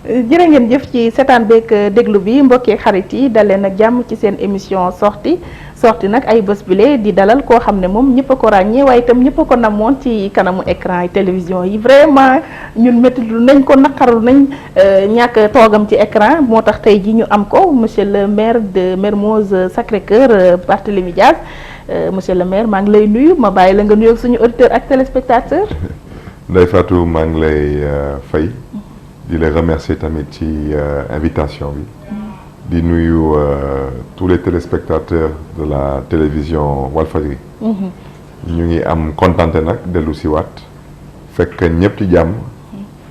jërë ngeen jëf ci seetaan beeg déglu bi mbokki xarit yi dalee nag jàmm ci seen émission sorti nag ay bés bile di dalal koo xam ne moom ñëpp a ko ràññee waaye itam ñëpp a ko namoon ci kanamu écran yi télévision yi vraiment ñun méttilu nañ ko naqaru nañ ñàkk toogam ci écran moo tax tey ji ñu am ko monsieur le maire de Mermoz Sacré-Cœur Barthélémy Dias monsieur le maire maa ngi lay nuyu ma bàyyi la nga nuyoog suñu auditeur ak téléspectateur. Ndeye Fatou maa ngi lay fay. di les remercier tamit ci invitation bi di nuyu tous les téléspectateurs de la télévision Walfadjri ñu ngi am kontante nag dellu si waat fekk ñëpp ci jàmm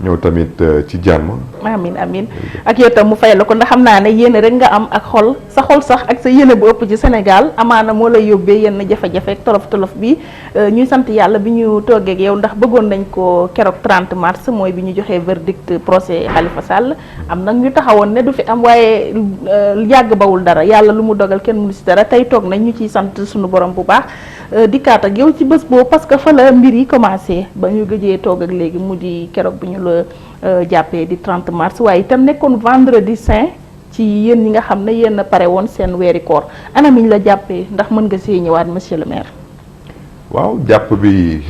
ñëw tamit ci jàmm. amin amin ak yow tam mu fay la ko ndax xam naa ne yéene rek nga am ak xol sax ak sa yéene bu ëpp ci Sénégal amaana moo lay yóbbee yenn jafe-jafe ak tolof bi ñuy sant yàlla bi ñu toogee ak yow ndax bëggoon nañ ko keroog 30 mars mooy bi ñu joxee verdict procès Khalifa Sall am nag ñu taxawoon ne du fi am waaye yàgg bawul dara yàlla lu mu dogal kenn mënu si dara tey toog nañ ñu ciy sant suñu borom bu baax dikkaat ak yow ci bés boobu parce que fa la mbir yi commencé ba ñu gëjee toog ak léegi mu di keroog bi ñu la jàppee di 30 mars waaye itam nekkoon vendredi saint ci yéen ñi nga xam ne yéen a pare woon seen weeri koor anam yi ñu la jàppee ndax mën nga see ñëwaat monsieur le maire. waaw jàpp bi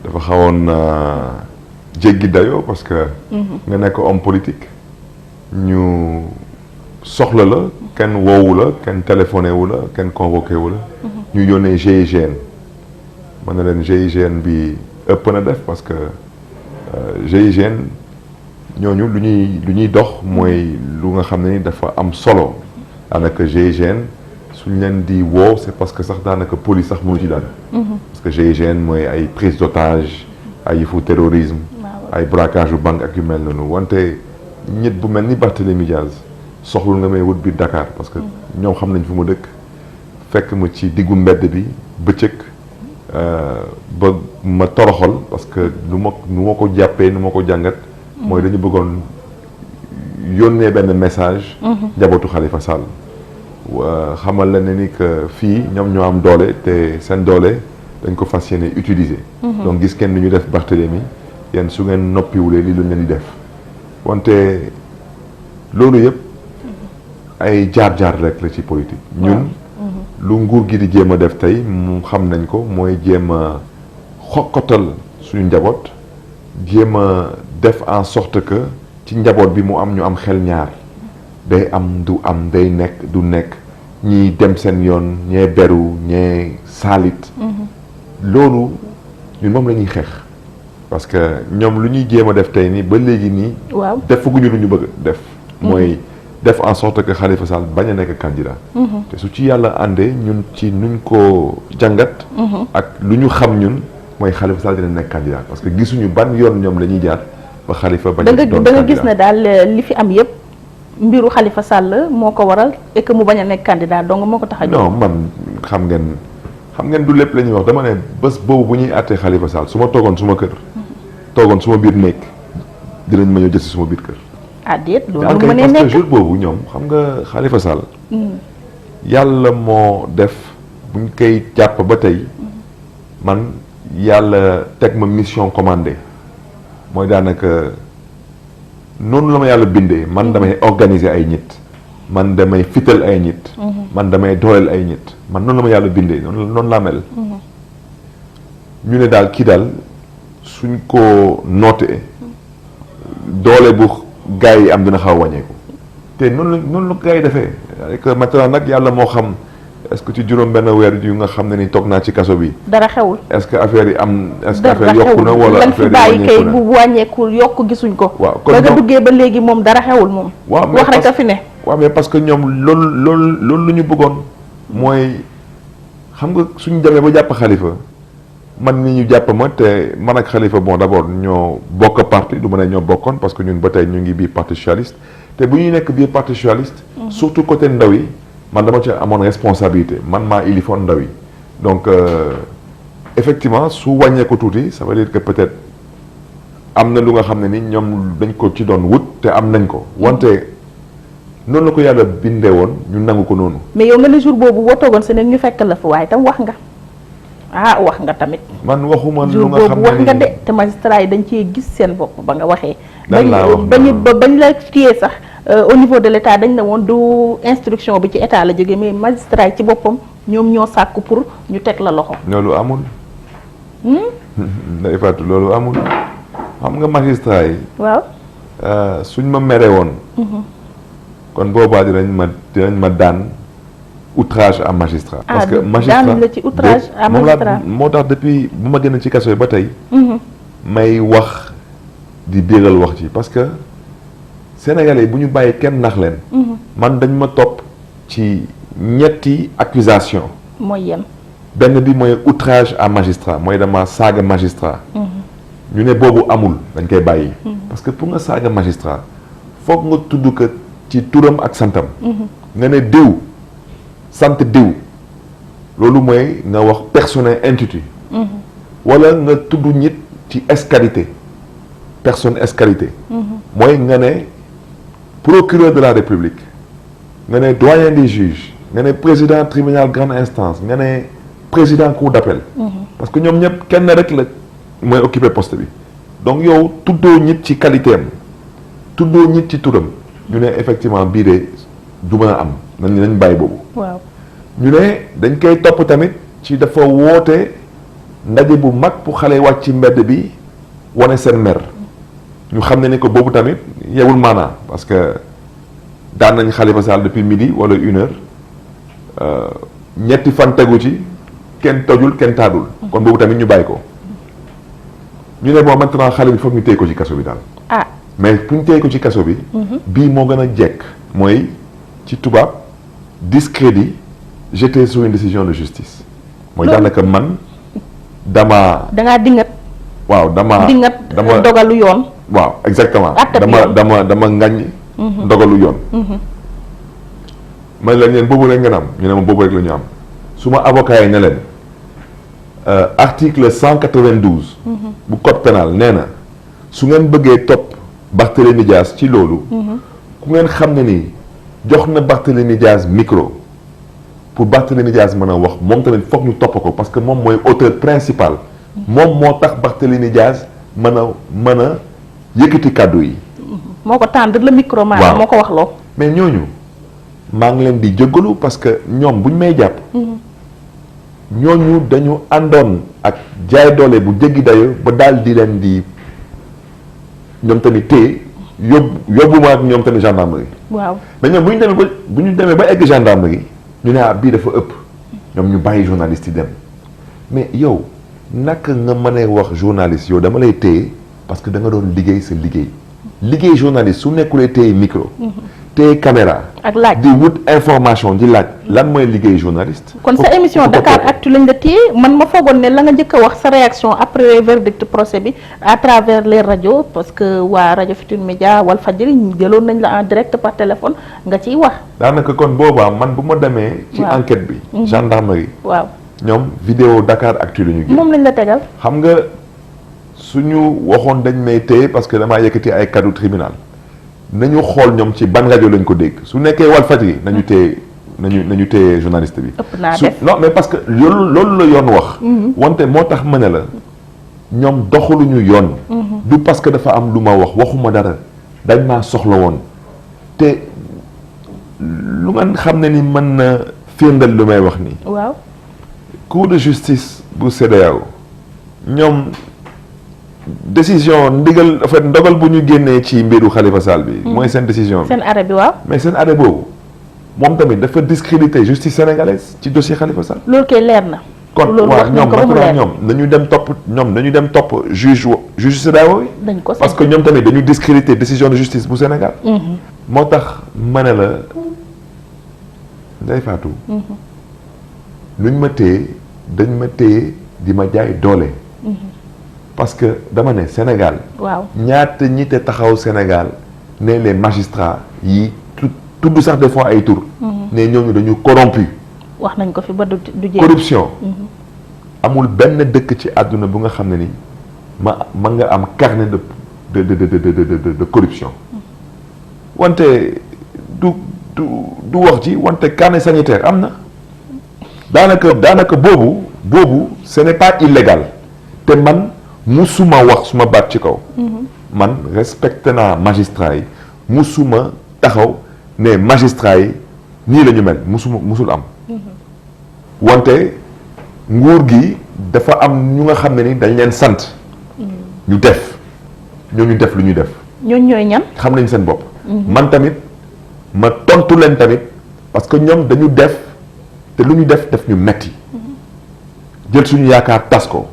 dafa xawoon jéggi dayoo parce que. nga nekk homme politique ñu soxla la kenn woowu la kenn téléphoné wu la kenn convoqué wu la. ñu yónnee GIGN ma ne leen GIGN bi ëpp na def parce que GIGN ñooñu lu ñuy dox mooy lu nga xam ne ni dafa am solo daanaka GIGN suñ leen di woo c'est parce que sax daanaka police sax mënu ci dara. parce que GIGN mooy ay prise d'otage ay yëfu terrorisme ay braquage yu banque ak yu mel noonu wante nit bu mel ni Barthélémy Dias soxlul nga may wut biir Dakar parce que ñoom xam nañ fu mu dëkk fekk ma ci diggu mbedd bi bëccëg ba ma toroxal parce que nu ma ko jàppee nu ma ko jàngat mooy dañu bëggoon yónnee benn message njabootu Khalifa Sall xamal la ne ni que fii ñoom ñoo am doole te seen doole dañ ko fas yéene utiliser donc gis kenn ni ñu def Barthélémy yéen su ngeen noppiwulee lii luñ leen di def wante loolu yëpp ay jaar-jaar rek la ci politique ñun lu nguur gi di jéem a def tey mu xam nañ ko mooy jéem a xokkatal suñu njaboot jéem a def en sorte que ci njaboot bi mu am ñu am xel ñaar day am du am day nekk du nekk ñiy dem seen yoon ñee beru ñee saalit loolu ñun moom la ñuy xeex parce que ñoom lu ñuy jéem a def tey nii ba léegi nii defaguñu lu ñu bëgg def mooy def en sorte que Khalifa Sall bañ a nekk candidat te su ci yàlla àndee ñun ci nuñ ko jàngat ak lu ñu xam ñun mooy Khalifa Sall dina nekk candidat parce que gisuñu ban yoon ñoom la ñuy jaar ba Khalifa bañ a doon candidat da nga gis ne daal li fi am yëpp mbiru Khalifa Sall moo ko waral et que mu bañ a nekk candidat donc moo ko tax a jóg. non man xam ngeen du lépp la ñuy wax dama ne bés boobu bu ñuy àttee Khalifa Sall su ma toogoon suma kër toogoon suma biir néeg dinañ ma ñëw jël si suma biir kër. ah déet loolu mu parce que jour boobu ñoom xam nga Khalifa Sall. yàlla moo def buñ koy jàpp ba tey man yàlla teg ma mission commandée mooy daanaka noonu la ma yàlla bindee man damay organiser ay nit man damay fital ay nit man damay dooleel ay nit man noonu la ma yàlla bindee noonu laa mel ñu ne daal kii daal suñ ko nootee doole bu gars yi am dina xaw a wàññeeku te noonu la gars yi defee que maintenant nag yàlla moo xam est-ce que ci juróom benn weer yu nga xam ne ni toog naa ci kaso bi dara xewul est-ce que affaire yi am est-ce que affaire yokku na wala affaire yi bàyyi kay bu wàññeekul yokk gisuñ ko waaw kon ba nga duggee ba léegi moom dara xewul moom wax rek a fi ne waaw mais parce que ñoom loolu lu ñu bëggoon mooy xam nga suñu demee ba jàpp Khalifa man ni ñu jàpp ma te man ak Khalifa bon d'abord ñoo bokk parti du ma ne ñoo bokkoon parce que ñun ba tey ñu ngi biir parti socialiste te bu ñuy nekk biir parti socialiste surtout côté ndaw yi man dama ci amoon responsabilité man maa ilifoon ndaw yi donc effectivement su wàññeeku tuuti ça veut dire que peut-être am na lu nga xam ne ni ñoom dañ ko ci doon wut te am nañ ko wante noonu la ko yàlla bindee woon ñu nangu ko noonu. mais yow nga le jour boobu boo toogoon sa ne ñu fekk la fa waaye tam wax nga. ah wax nga tamit. man waxuma lu jour nga xam boobu wax nga ne de te magistrat yi dañ cee gis seen bopp ba nga waxee. lan laa wax bañ la téye sax au niveau de l' état dañ ne woon du instruction bi ci état la jógee mais magistrat yi ci boppam ñoom ñoo sàkku pour ñu teg la loxo. loolu amul. Ndeye Fatou loolu amul xam nga magistrat yi. waaw. suñ ma mere woon. kon boobaa dinañ ma daan outrage à magistrat. parce que magistrat daan la ci outrage à magistrat moo tax depuis bu ma génn ci kaso yi ba tey. may wax di biiral wax ci parce que sénégalais bu ñu bàyyi kenn nax leen. man dañ ma topp ci ñetti accusation mooy yem. benn bi mooy outrage à magistrat mooy dama saaga magistrat. ñu ne boobu amul dañ koy bàyyi. parce que pour nga saaga magistrat foog nga tudd ko ci turam ak santam. nga ne diw sant diw loolu mooy nga wax personnel intitut. wala nga tudd nit ci escalité personne escalité. mooy nga ne procureur de la république nga ne doyen des juges nga ne président tribunal grande instance nga ne président cour d'appel. parce que ñoom ñëpp kenn rek la mooy occuper poste bi donc yow tuddoo nit ci qualité am tuddoo nit ci turam ñu ne effectivement bii de du mën a am nañ bàyyi boobu. waaw ñu ne dañ koy topp tamit ci dafa woote ndaje bu mag pour xale wàcc ci mbedd bi wane seen mer ñu xam ne ni ko boobu tamit yewul maanaa parce que daan nañ Khalifa Sall depuis midi wala 1h ñetti fan tegu ci kenn tojul kenn taadul. kon boobu tamit ñu bàyyi ko. ñu ne bon maintenant xale bi foog ñu téye ko ci kaso bi daal. ah mais pour ñu téye ko ci kaso bi. bii moo gën a jekk. mooy ci tubaab discrédit jeté sur une décision de justice. mooy daanaka man dama. dangaa dingat. waaw dama dogalu yoon. waaw exactement. dama ngañ. dogalu yoon. man la leen boobu rek ngeen am ñu ne ma boobu rek la ñu am su ma avocat yi ne leen. article 192. bu code pénal nee na su ngeen bëggee topp Barthélémy Dias ci loolu. ku ngeen xam ne ni jox na Barthélémy Dias micro pour Barthélémy Dias mën a wax moom tamit foog ñu topp ko parce que moom mooy auteur principal. moom moo tax Barthélémy Dias mën a yëkkati kàddu yi. moo ko tànn la micro maanaam moo ko wax loo. mais ñooñu maa ngi leen di jéggalu parce que ñoom buñ may jàpp. ñooñu dañu àndoon ak jaay doole bu jéggi dayo ba daal di leen di ñoom tamit téye yóbbu ma ak ñoom tamit gendarmerie. waaw mais ñoom bu ñu demee ba egg gendarmerie ñu ne bii dafa ëpp ñoom ñu bàyyi journaliste yi dem mais yow naka nga mënee wax journaliste yow dama lay téye parce que da nga doon liggéey sa liggéey journaliste su nekkulee téye micro. téye caméra. ak laaj di wut information di laaj lan mooy liggéey journaliste. kon sa émission Dakar Actu lañ la téye man ma foogoon ne la nga njëkk a wax sa réaction après verdict procès bi à travers les radios parce que waa rajo Futurs Médias Walfadjri jëloon nañ la en direct par téléphone nga ciy wax. daanaka kon boobaa man bu ma demee. ci enquête bi. gendarmerie. waaw ñoom vidéo Dakar Actu la ñu gis. moom lañ la tegal. xam nga suñu waxoon dañ may téye parce que damaa yëkkati ay kaddu tribunal. nañu xool ñoom ci ban rajo lañ ko dégg su nekkee Walfadjri nañu téye journaliste bi. ëpp naa def non mais parce que loolu la yoon wax. wante moo tax ma ne la ñoom doxaluñu yoon. du parce que dafa am lu ma waxuma dara dañ maa soxla woon te lu ngeen xam ne ni mën na firndal lu may wax nii. waaw cour de justice bu CEDEAO ñoom. décision ndigal en fait ndogal bu ñu génnee ci mbiru Khalifa Sall bi. mooy seen décision bi seen arrêt bi waaw. mais seen arrêt boobu moom tamit dafa discréditer justice sénégalaise ci dossier Khalifa Sall. loolu kay leer na. kon waaw ñoom maintenant ñoom nañu dem topp juge CEDEAO yi. dañ ko parce que ñoom tamit dañu discréditer décision de justice bu Sénégal. moo tax ma ne la Ndeye Fatou. luñ ma téye dañ ma téye di ma jaay doole. parce que dama ne Sénégal. waaw ñaata ñi te taxaw Sénégal ne les magistrats yi tudd sax des fois ay tur. ne ñooñu dañu corrompu. wax nañ ko fi ba du jeex. corruption. amul benn dëkk ci àdduna bu nga xam ne ni ma nga am carnet de corruption. wante du wax ji wante carnet sanitaire am na. daanaka boobu boobu ce n'est pas illégal te man musuma wax suma baat ci kaw. man respecté naa magistrat yi musuma taxaw ne magistrat yi nii la ñu mel musul am. wante nguur gi dafa am ñu nga xam ne ni dañ leen sant. ñu def ñooñu def lu ñuy def. ñooñu ñooy ñan. xam nañ seen bopp. man tamit ma tontu leen tamit parce que ñoom dañu def te lu ñu def ñu metti jël suñu yaakaar tas ko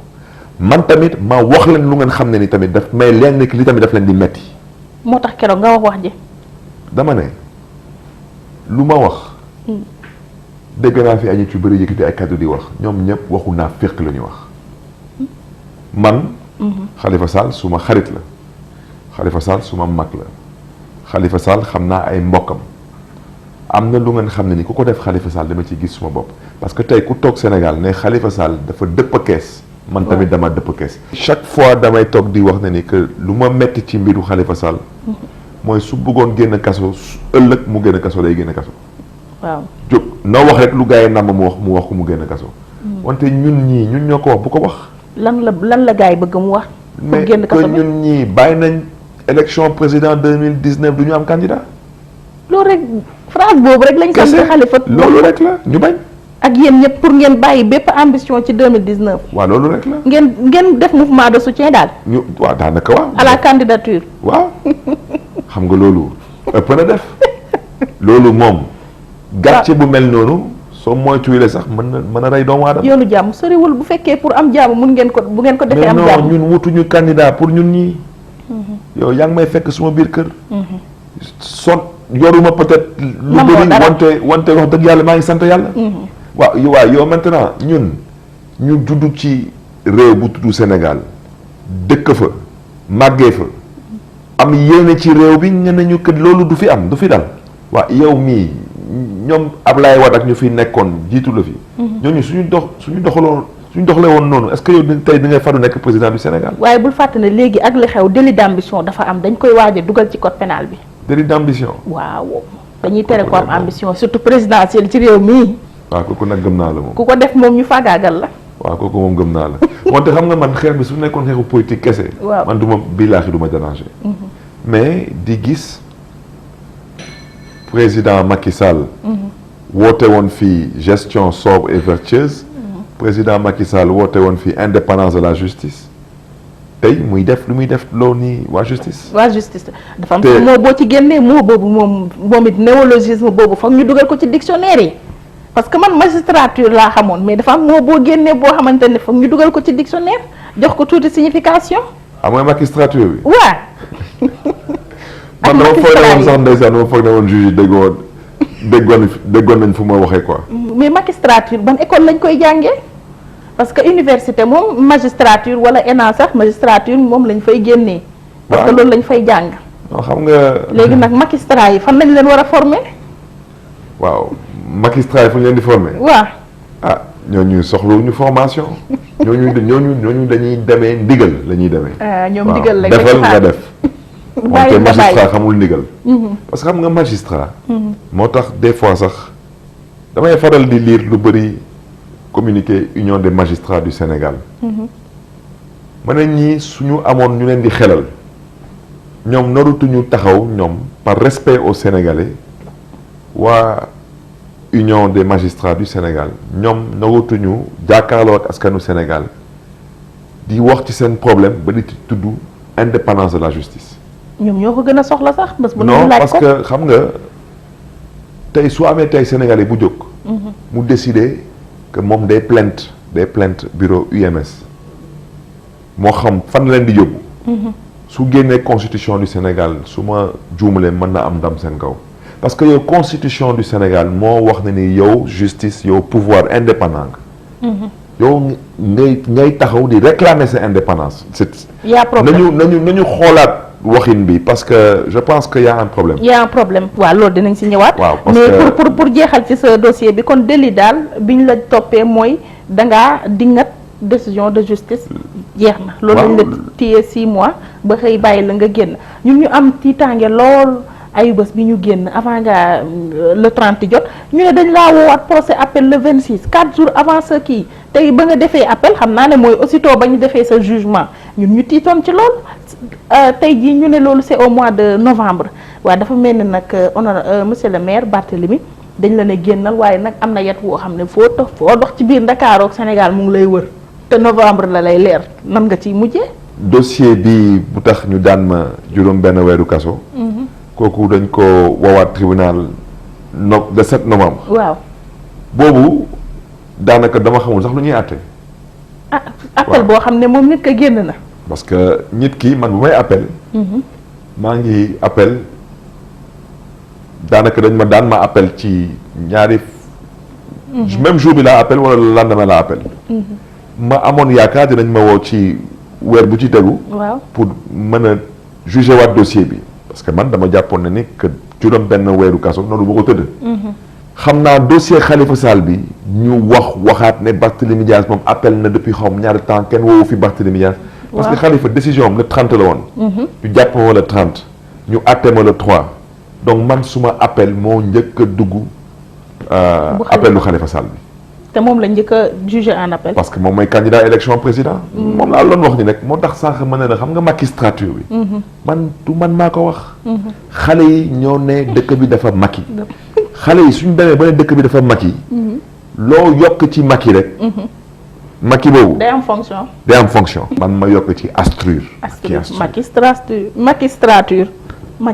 man tamit ma wax leen lu ngeen xam ne ni tamit daf may leen nekk li tamit daf leen di metti. moo tax keroog nga wax ji. dama ne lu ma wax. dégg naa fi ay nit yu bëri yëkkati ay kàddu di wax ñoom ñëpp waxu naa féq la ñuy wax man. Khalifa Sall suma xarit la Khalifa Sall suma mag la Khalifa Sall xam naa ay mbokkam am na lu ngeen xam ne ni ku ko def Khalifa Sall dama ci gis suma bopp parce que tey ku toog Sénégal ne Khalifa Sall dafa dëpp kees man tamit dama dëpp kees chaque fois damay toog di wax ne ni que lu ma metti ci mbiru Khalifa Sall mooy su bëggoon génn kaso ëllëg mu génn kaso day génn kaso waaw jóg na wax rek lu gars yi namm mu wax ko mu génn kaso wante ñun ñoo ko wax bu ko wax lan la gars yi bëgg mu wax. mais que ñun ñii bàyyi nañ élection président 2019 du ñu am candidat. loolu rek phrase boobu rek lañ. sant Khalifa loolu rek la ñu bañ. ak yéen ñëpp pour ngeen bàyyi bépp ambition ci 2019. waaw loolu rek la. ngeen def mouvement de soutien daal. waaw daanaka waaw. à la candidature. waaw xam nga loolu ëpp na def loolu moom. gàcce bu mel noonu. soo moytuwulee sax mën a rey doomu aadama. yoonu jàmm soriwul bu fekkee pour am jàmm bu ngeen ko defee am jàmm. mais non ñun wutuñu candidat pour ñun ñii. yow yaa ngi may fekk suma biir kër. yoruma peut-être. lu bëri wante wax dëgg yàlla maa ngi sant yàlla. waaw yow maintenant ñu juddu ci réew bu tuddu Sénégal dëkk fa màggee fa am yéene ci réew bi ñu ne ñu que loolu du fi am du fi dal. waaw yow mii. ñoom Ablaye Wade ak ñu fi nekkoon jiitu la fi. ñooñu suñu doxalee woon noonu est-ce que yow tey di ngay faru nekk président du Sénégal. waaye bul fàtte ne léegi ak li xew délit d'ambition dafa am dañ koy waaj a dugal ci code pénal bi. délit d'ambition. waaw dañuy tere ko am ambition surtout présidentielle ci réew mii. waaw kooku nag gëm naa la moom. ku ko def moom ñu faagaagal la. waaw kooku moom gëm naa la wante xam nga man xeex bi su nekkoon xeexu politique kese. waaw man du ma billaahi du ma déranger. mais di gis. président Macky Sall. woote woon fii gestion sobre et vertueuse. président Macky Sall woote woon fii indépendance de la justice. tey muy def lu muy def loo nii waa justice. waa justice dafa am moo boo ci génnee moo boobu moom it néologisme boobu foog ñu dugal ko ci dictionnaire yi. parce que man magistrature laa xamoon mais dafa am moo boo génnee boo xamante ne foog ñu dugal ko ci dictionnaire jox ko tuuti signification. ah mooy magistrature bi. waaw. man dama foog ne woon sax ndeysaan dama foog ne woon juge déggoon nañ fu ma waxee quoi. mais magistrature ban école lañ koy jàngee parce que université moom magistrature wala ENA sax magistrature moom lañ fay génnee. parce que loolu lañ fay jàng. non xam nga. léegi nag magistrat yi fan lañ leen war a former. waaw magistrat yi fu ñu leen di former. waaw. ah ñooñu soxlawuñu formation. ñooñu dañuy demee ndigal la ñuy demee. ñoom ndigal lañ defal nga def. bàyyi wante magistrat xamul ndigal. parce que xam nga magistrat. moo tax des fois sax damay faral di lire lu bëri communiqué union des magistrats du Sénégal. ma ne ñii suñu amoon ñu leen di xelal ñoom narutuñu taxaw ñoom par respect aux Sénégalais waa union des magistrats du Sénégal ñoom narutuñu jàkkaarloo ak askanu Sénégal di wax ci seen problème ba di tudd indépendance de la justice. ñoom ñoo ko gën a soxla sax bés bu non laaj parce ko que xam nga tey su amee tey Sénégalais bu jóg. mu décider que moom day plainte bureau UMS moo xam fan leen di yóbbu. su génnee constitution du Sénégal su ma juumalee mën na am ndam seen kaw parce que yow constitution du Sénégal moo wax na ni yow justice yow pouvoir indépendant nga. yow ngay taxaw di réclamer sa indépendance. y a problème nañu xoolaat. waxin bi parce que je pense que y a un problème. y a un problème waaw loolu dinañ ci ñëwaat. waaw parce mais que pour jeexal ci sa dossier bi kon délit daal biñ la toppee mooy dangaa dingat décision de justice jeex na. loolu lañ la téye 6 mois ba xëy bàyyi la nga génn ñun ñu am tiitaange lool ay bés bi ñu génn avant nga le 30 jot ñu ne dañ laa woowaat procès appel le 26 4 jours avant ce kii tey ba nga defee appel xam naa ne mooy aussitôt ba ñu defee sa jugement ñun ñu tiitoon ci loolu tey jii ñu ne loolu c'est au mois de novembre waaye dafa mel ni nag monsieur le maire Barthélémy dañ la ne génnal waaye nag am na yet woo xam ne foo dox ci biir Ndakaaru ak Sénégal mu ngi lay wër te novembre la lay leer nan nga ciy mujjee. dossier bi bu tax ñu daan ma juróom benn weeru kaso. kooku dañ ko woowaat tribunal le 7 novembre. waaw boobu daanaka dama xamul sax lu ñuy àtte. ah appel boo xam ne moom nit ka génn na. parce que nit ki man bu may appel. maa ngi appel daanaka dañ ma daan ma appel ci ñaari. même jour bi laa appel wala le lendemain laa appel. ma amoon yaakaar dinañ ma woo ci weer bu ci tegu. waaw pour mën a juger waat dossier bi. parce que man dama jàppoon ne ni que juróom benn weeru kaso noonu bu ko tëdd. xam naa dossier Khalifa Sall bi ñu waxaat ne Barthélémy Dias moom appel na depuis xaw ma ñaari temps kenn woowu fi Barthélémy Dias. parce que Khalifa décision am le 30 la woon. ñu jàpp ma le 30 ñu àtte ma le 3 donc man suma appel moo njëkk a dugg. appel lu Khalifa Sall bi. te moom la njëkk a jugé en appel. parce que moom mooy candidat élection président. moom laa doon wax ni rek moo tax sànq ma ne la xam nga magistrature bi. man maa ko wax. xale yi ñoo ne dëkk bi dafa Macky. xale yi suñu demee ba ne dëkk bi dafa Macky. loo yokk ci Macky rek. Macky boobu. day am fonction. day am fonction. man ma yokk ci astrure. magistrature.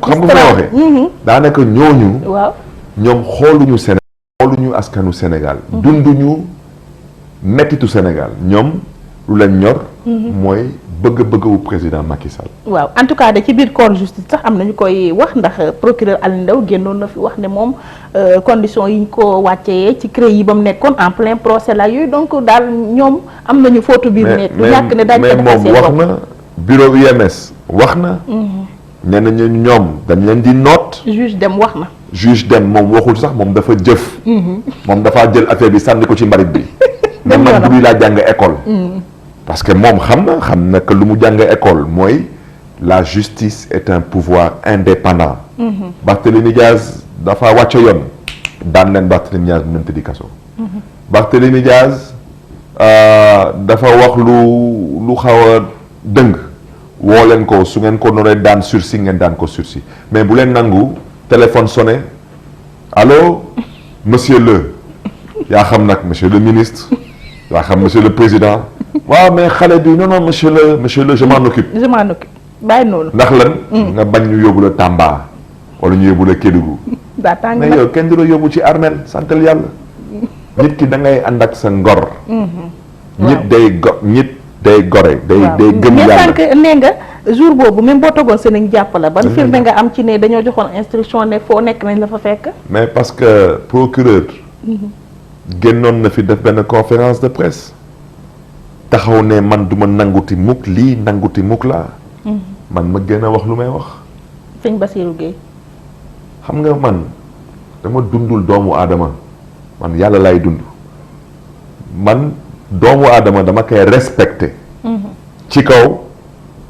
xam nga fa waxee. daanaka ñooñu. waaw ñoom xooluñu Sénégal. xooluñu askanu Sénégal. dunduñu mettitu Sénégal ñoom lu leen ñor. mooy bëgg-bëggu président Macky Sall. waaw en tout cas de ci biir corps justice sax am na ñu koy wax ndax procureur Alioune Ndao génnoon na fi wax ne moom conditions yi ñu ko wàccee ci CREI yi ba mu nekkoon en plein procès la yooyu donc daal ñoom am nañu footu biir nekk. du ñàkk ne daañu ko defal seen bopp mais moom wax na bureau UMS wax na. nee nañu ñoom dañ leen di noot. juge dem wax na. juge dem moom waxul sax moom dafa jëf. moom dafaa jël affaire bi sànni ko ci mbarit bi. dem man bu laa jàng école. parce que moom xam na que lu mu jàng école mooy la justice est un pouvoir indépendant. Barthélémy Dias dafa wàcc yoon daan leen Barthélémy Dias bu ñu tëddi kaso. Barthélémy Dias dafa wax lu xaw a dëng woo leen ko su ngeen ko noree daan sursis ngeen daan ko sursis mais bu leen nangu téléphone sonné allô monsieur le yaa xam nag monsieur le ministre yaa xam monsieur le président waaw mais xale bi non monsieur le je m'en occupe. je m'en occupe bàyyi noonu. ndax lan. nga bañ ñu yóbbu la Tamba wala ñu yóbbu la Kédougou. daa tàng mais yow kenn du la yóbbu ci armel santal yàlla. nit ki da ngay ànd ak sa ngor. nit day gore. day gëm yàlla mais sànq nee nga jour boobu même boo togoon seen i jàpp la ban firnde nga am ci ne dañoo joxoon instruction ne foo nekk nañ la fa fekk. mais parce que procureur. génnoon na fi def benn conférence de presse. taxaw ne man du ma nanguti mukk lii nanguti mukk laa. man ma gën a wax lu may wax. sëñ Bassirou Gueye. xam nga man dama dundul doomu aadama man yàlla lay dund man doomu aadama dama koy respecté. ci kaw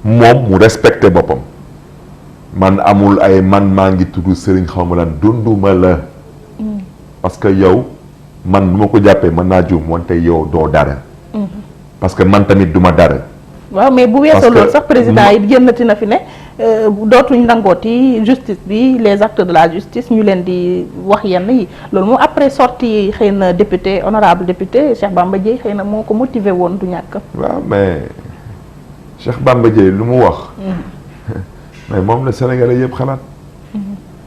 moom mu respecté boppam. man amul ay man maa ngi tudd Serigne xaw ma lan dunduma la. parce que yow man bu ma ko jàppee mën naa juum wante yow doo dara. parce que man tamit duma dara. waaw mais bu weesoo loolu sax président yi génnati na fi ne dootuñ nangooti justice bi les acteurs de la justice ñu leen di wax yenn yi loolu moom après sortie xëy na député honorable député Cheikh Bamba Dièye xëy na moo ko motivé woon du ñàkk. waaw mais Cheikh Bamba Dièye lu mu wax. mais moom la Sénégalais yëpp xalaat.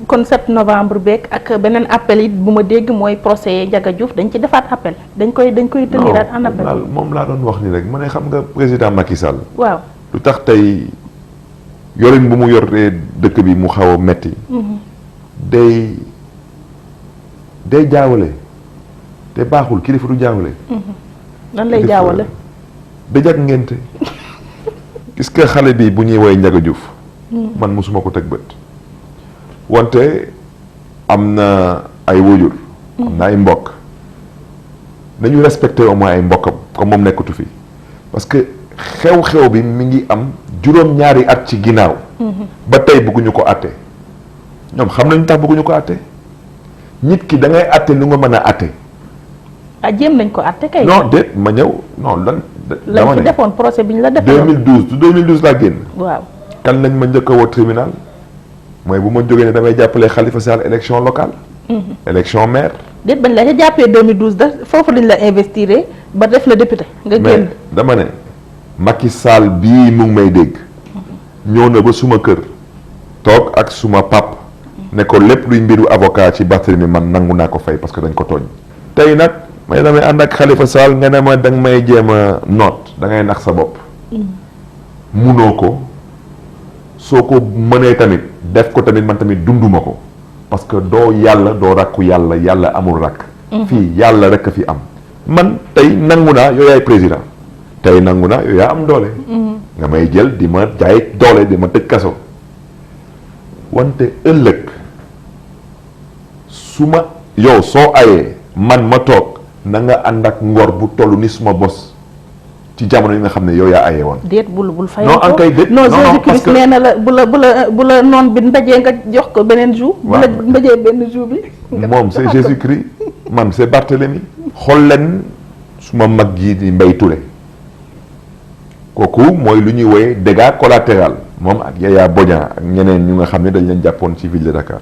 kon 7 novembre beeg ak beneen appel it bu ma dégg mooy procès Ndiaga Diouf dañ ci defaat appel dañ koy teniraat en appel. moom laa doon wax ni rek ma ne xam nga président Macky Sall. waaw lu tax tey yorin bu mu yoree dëkk bi mu xaw a metti day jaawale te baaxul kilifa du jaawale. nan lay jaawale. dëj ak ngénte gis nga xale bi bu ñuy woowee Ndiaga Diouf. man mosuma ko teg bët. wante am na ay wójur. am na ay mbokk. nañu respecté au moins ay mbokkam comme moom nekkatu fi parce que xew-xew bi mi ngi am juróom-ñaari at ci ginnaaw. ba tey bëgguñu ko àtte. ñoom xam nañu tax bëgguñu ko àtte. nit ki da ngay àtte lu nga mën a àtte. ah jéem nañ ko àtte kay. non déet ma ñëw non lan. lañ ci defoon procès bi ñu la defoon 2012 laa génn. waaw kan lañ ma njëkk a woo tribunal mooy bu ma jógee ne damay jàppale Khalifa Sall élection locale. élection maire. déet bañ la ca jàppee 2012 da foofu lañ la investir ba def la député. nga génn mais dama ne Macky Sall bii mu ngi may dégg. ñëw na ba suma kër. toog ak suma pap ne ko lépp luy mbiru avocat ci Barthélemy man nangu naa ko fay parce que dañ ko tooñ. tey nag may damay ànd ak Khalifa Sall nga ne ma danga may jéem a noot da ngay nax sa bopp. munoo ko soo ko mënee tamit def ko tamit man tamit dunduma ko parce que doo yàlla doo rakku yàlla yàlla amul rakk. fii yàlla rek a fi am. man tey nangu naa yow yaay président tey nangu naa yow yaa am doole. nga may jël di ma jaay doole di ma tëj kaso. wante ëllëg su ma yow soo ayee man ma toog na nga ànd ak ngor bu toll ni suma bos ci jamono yi nga xam ne yow yaa ayee woon. déet bul fay non en kay déet non Jésus Christ nee na la bu la noon bi ndajee nga jox ko beneen jour. waaw bu la ndajee benn jour bi. moom c'est Jésus Christ man c'est Barthélemy. xool leen suma mag ji di Mbaye Touré kooku mooy lu ñuy woowee dégâts collatéraux moom ak Yaya Bodian ak ñeneen ñu nga xam ne dañ leen jàppoon ci ville de Dakar.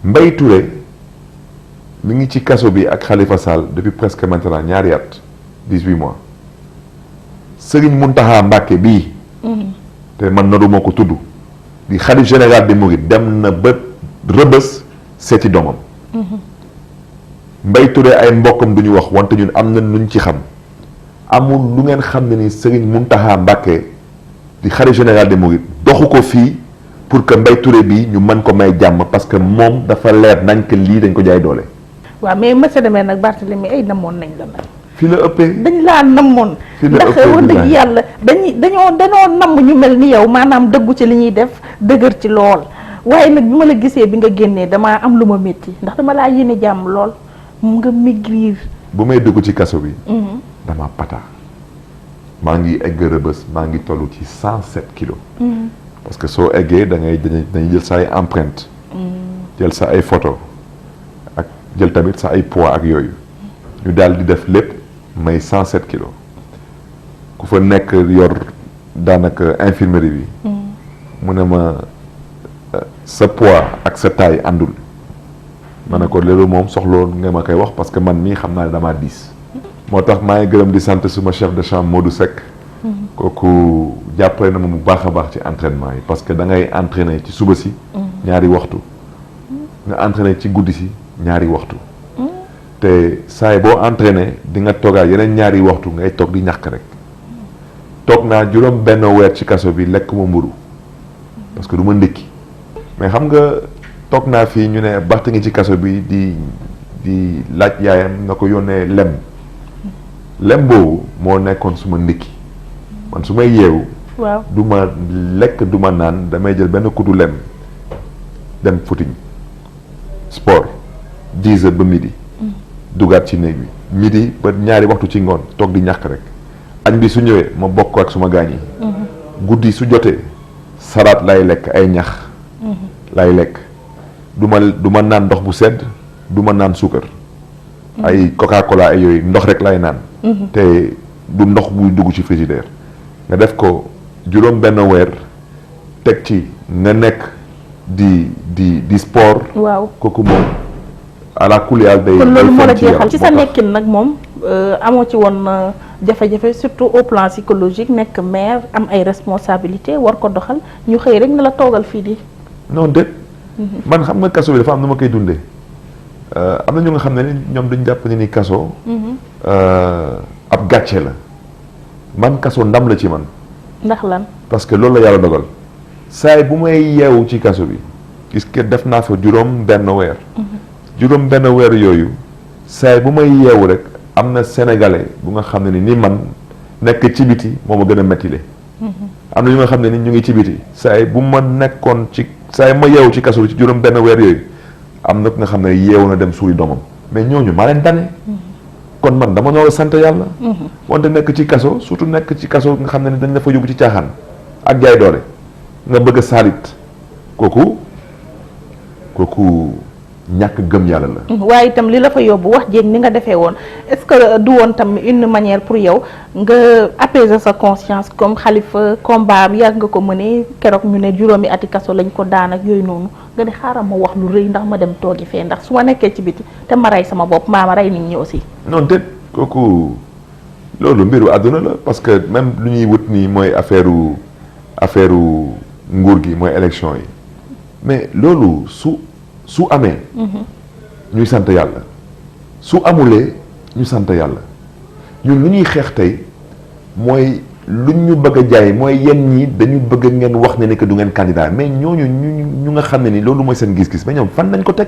Mbaye Touré mi ngi ci kaso bi ak Khalifa Sall depuis presque maintenant ñaari at 18 mois Serigne Mountakha Mbacké bii. te man na duma ko tudd di xalif général des Mourides dem na ba Rëbës seeti doomam. Mbaye Touré ay mbokkam du ñu wax wante ñun am na luñ ci xam amul lu ngeen xam ne ni Serigne Mountakha Mbacké di xalif général des Mourides doxu ko fii pour que Mbaye Touré bii ñu mën ko may jàmm parce que moom dafa leer nañ que lii dañ ko jaay doole. waaw mais monsieur le maire nag Barthélemy ay namoon nañ la nag. fii la ëppee. dañ laa namoon. ndax wax dëgg yàlla dañoo namm ñu mel ni yow maanaam dëggu ci li ñuy def dëgër ci lool waaye nag bi ma la gisee bi nga génnee damaa am lu ma métti ndax dama laa yéene jàmm lool mu nga maigrir. bu may dugg ci kaso bi. dama pata maa ngi egg Rëbës maa ngi toll ci 107 kilos. parce que soo eggee dañuy jël sa ay empreinte. jël sa ay photo ak jël tamit sa ay poids ak yooyu. ñu daal di def lépp may 107 kilos ku fa nekk yor daanaka infirmerie bi. mu ne ma sa poids ak sa taille àndul. ma ne ko loolu moom soxloon nga ma koy wax parce que man mii xam naa ne damaa diis. moo tax maa ngi gërëm di sant suma chef de chambre Modou Seck. kooku jàppale na ma bu baax a baax ci entraînement yi parce que da ngay entraîner ci suba si. ñaari waxtu. nga entraîner ci guddi si ñaari waxtu. te saay boo entraîner di nga toogaat yeneen ñaari waxtu ngay toog di ñàkk rek. toog naa juróom benn weer ci kaso bi lekk ma mburu parce que du ma ndékki mais xam nga toog naa fii ñu ne Barth ngi ci kaso bi di laaj yaayam na ko yónnee lem boobu moo nekkoon suma ndékki man su may yeewu. waaw du ma lekk du ma naan damay jël benn kuddu lem dem footing sport 10 heures ba midi. dugaat ci néeg bi midi ba ñaari waxtu ci ngoon toog di ñàkk rek añ bi su ñëwee ma bokk ak suma gaañ yi. guddi su jotee salaat lay lekk ay ñax. lay lekk du ma naan ndox bu sedd du ma naan suukar. ay Coca-Cola ay yooyu ndox rek lay naan. te du ndox buy dugg ci frigidaire nga def ko juróom benn weer teg ci nga nekk di sport. waaw kooku moom ala kulli yàlla day. kon loolu moo la jeexal ci sa nekkin nag moom amoo ci woon jafe-jafe surtout au plan psychologique nekk maire am ay responsabilité war ko doxal ñu xëy rek na la toogal fii di. non déet. man xam nga kaso bi dafa am nu ma koy dundee. am na ñu nga xam ne ñoom dañu jàpp ne ni kaso. ab gàcce la. man kaso ndam la ci man. ndax lan. parce que loolu la yàlla dogal. saay bu may yeewu ci kaso bi. gis que def naa fa juróom benn weer. juróom benn weer yooyu. saay bu may yeewu rek am na sénégalais bu nga xam ne ni man nekk ci biti moo ma gën a mettile. am na ñu nga xam ne ni ñu ngi ci biti. saay bu ma nekkoon ci saay ma yeewu ci kaso bi ci juróom benn weer yooyu. am na ku nga xam ne yeewu na dem suuli doomam mais ñooñu maa leen tane. kon man dama ñoo sant yàlla. wante nekk ci kaso surtout nekk ci kaso nga xam ne dañ la fa yóbbu ci caaxaan ak jaay doole nga bëgg a saalit kooku ñàkk gëm yàlla la. waaye itam li la fa yóbbu wax jéeg ni nga defee woon est-ce que du woon tam une manière pour yow nga apaiser sa conscience comme Khalifa combat am yàgg nga ko mënee keroog ñu ne juróomi ati kaso lañ ko daan ak yooyu noonu nga ne xaaral ma wax lu rëy ndax ma dem toogi fee ndax su ma nekkee ci biti te ma rey sama bopp maa ma rey nit ñi aussi. non te kooku loolu mbiru àdduna la parce que même lu ñuy wut nii mooy affaire nguur gi mooy élection yi mais loolu su amee. ñuy sant yàlla su amulee ñu sant yàlla ñun lu ñuy xeex tey mooy lu ñu bëgg a jaay mooy yéen ñi dañu bëgg ngeen wax ne ni que du ngeen candidat mais ñooñu ñu nga xam ne ni loolu mooy seen gis-gis mais ñoom fan nañ ko teg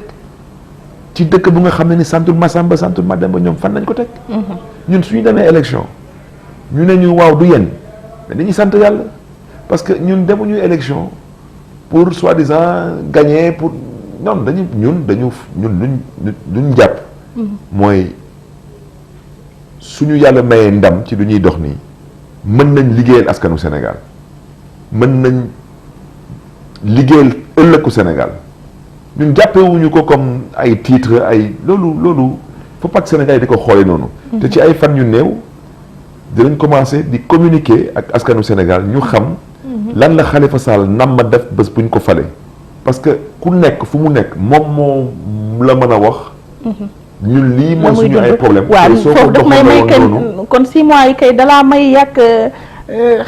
ci dëkk bu nga xam ne ni santul Masamba santul Mademba ñoom fan nañ ko teg. ñun suñu demee élection ñu ne ñu waaw du yéen mais dañuy sant yàlla parce que ñun demuñu élection pour soi-disant gagner pour. ñoom dañu luñ jàpp mooy suñu yàlla mayee ndam ci lu ñuy dox nii mën nañ liggéeyal askanu Sénégal mën nañ liggéeyal ëllëgu Sénégal ñun jàppewuñu ko comme ay titre ay loolu faut pas que Sénégal yi di ko xoolee noonu te ci ay fan yu néew dinañ commencer di communiquer ak askanu Sénégal ñu xam lan la Khalifa Sall nam ma def bés buñ ko fale parce que ku nekk fu mu nekk moom moo la mën a wax. ñun lii mooy suñu ay problème waaw foofu daf may kay kon 6 mois yi kay dalaa may yàq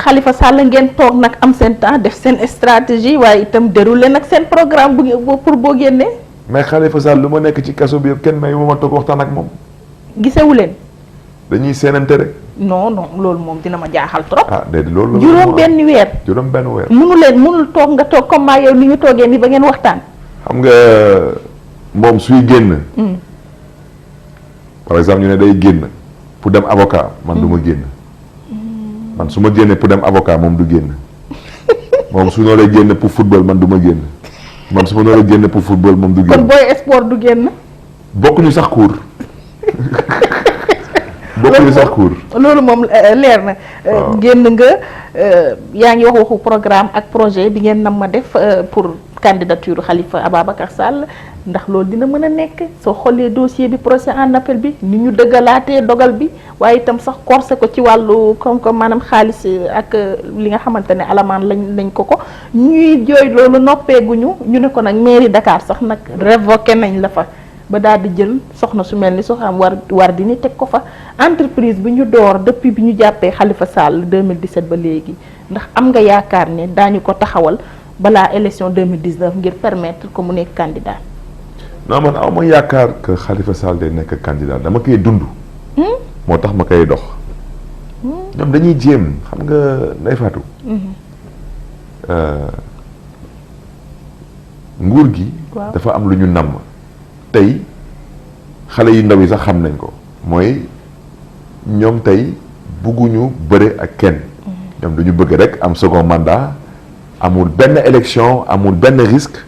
Khalifa Sall ngeen toog nag am seen temps def seen stratégie waaye itam déroulé nag seen programme pour boo génnee. mais Khalifa Sall lu ma nekk ci kaso bi yëpp kenn may ma toog waxtaan ak moom. gisewu leen. dañuy seenante rek. non loolu moom dina ma jaaxal trop. ah déedéet loolu. juróom benn weer. munul toog nga toog comme maa yow ni ñu toogee ni ba ngeen waxtaan. xam nga moom suy génn. par exemple ñu ne day génn pour dem avocat man du ma génn. man su ma génnee pour dem avocat moom du génn. moom su nooree génn pour football man du ma génn. man su ma nooree génn pour football moom du génn. kon booy sport du génn. bokkuñu sax cours. loolu moom leer na. génn nga yaa ngi wax waxu programme ak projet bi ngeen nam ma def pour candidature Khalifa Ababacar Sall ndax loolu dina mën a nekk soo xoolee dossier bi procès en appel bi ni ñu dëggalaatee dogal bi waaye itam sax corsé ko ci wàllu comme maanaam xaalis ak li nga xamante ne alamaan lañ ko ñuy jooy loolu noppeeguñu ñu ne ko nag mairie Dakar sax nag révoqué nañ la fa. ba daal di jël soxna su mel ni soxnaam war di ni teg ko fa entreprise bi ñu door depuis bi ñu jàppee Khalifa Sall 2017 ba léegi ndax am nga yaakaar ne daañu ko taxawal balaa élection 2019 ngir permettre ko mu nekk candidat. non man aw ma yaakaar que Khalifa Sall day nekk candidat dama koy dund. moo tax ma koy dox. ñoom dañuy jéem xam nga Ndeye Fatou. nguur gi. dafa am lu ñu namm. tey xale yu ndaw yi sax xam nañ ko mooy ñoom tey bugguñu bëre ak kenn ñoom dañu bëgg rek am second mandat amul benn élection amul benn risque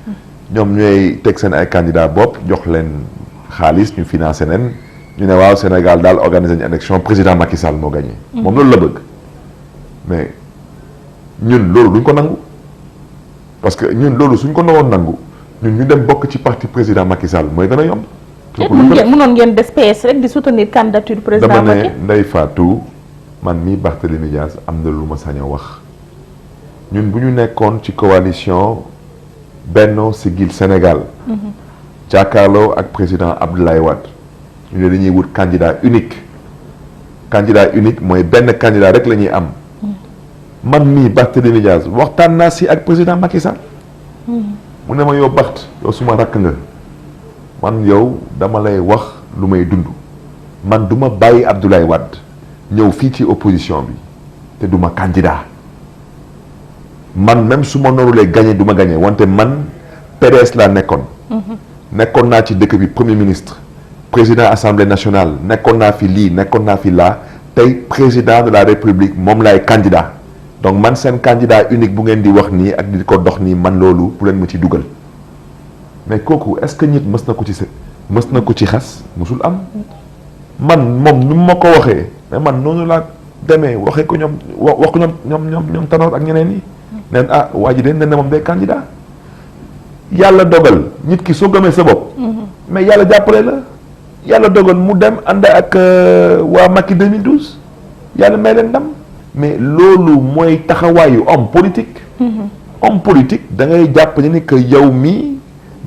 ñoom ñooy teg seen ay candidat bopp jox leen xaalis ñu financé leen ñu ne waaw Sénégal daal organiser ñu élection président Macky Sall moo gagné. moom loolu la bëgg mais ñun loolu duñ ko nangu parce que ñun loolu suñ ko nawoon nangu ñun ñu dem bokk ci parti président Macky Sall mooy gën a yomb. mënoon ngeen des PS rek di soutenir candidature président Macky. dama ne Ndeye Fatou man mii Barthélémy Dias am na lu ma sañ a wax ñun bu ñu nekkoon ci coalition Benno Siggil Sénégal. jàkkaarloo ak président Abdoulaye Wade ñu ne dañuy wut candidat unique. candidat unique mooy benn candidat rek la ñuy am. man mii Barthélémy Dias waxtaan naa si ak président Macky Sall. mu ne ma yow Bart yow suma rakk nga man yow dama lay wax lu may dund man du ma bàyyi Abdoulaye Wade ñëw fii ci opposition bi te du ma candidat man même su ma noorulee gagné du ma gagné wante man PDS laa nekkoon. nekkoon naa ci dëkk bi premier ministre président assemblée nationale nekkoon naa fi lii nekkoon naa fi laa tey président de la république moom laay candidat. donc man seen candidat unique bu ngeen di wax nii ak di ko dox nii man loolu bu leen ma ci dugal mais kooku est-ce que nit mës na ko ci xas musul am man moom ni ma ko waxee mais man noonu laa demee waxee ko ñoom wax ko ñoom Tanor ak ñeneen ñi neen waa ji de nen na moom day candidat yàlla dogal nit ki soo gëmee sa bopp. mais yàlla jàppale la. yàlla dogal mu dem ànd ak waa Macky 2012 yàlla may leen ndam. mais loolu mooy taxawaayu homme politique. homme politique da ngay jàpp ni que yow mii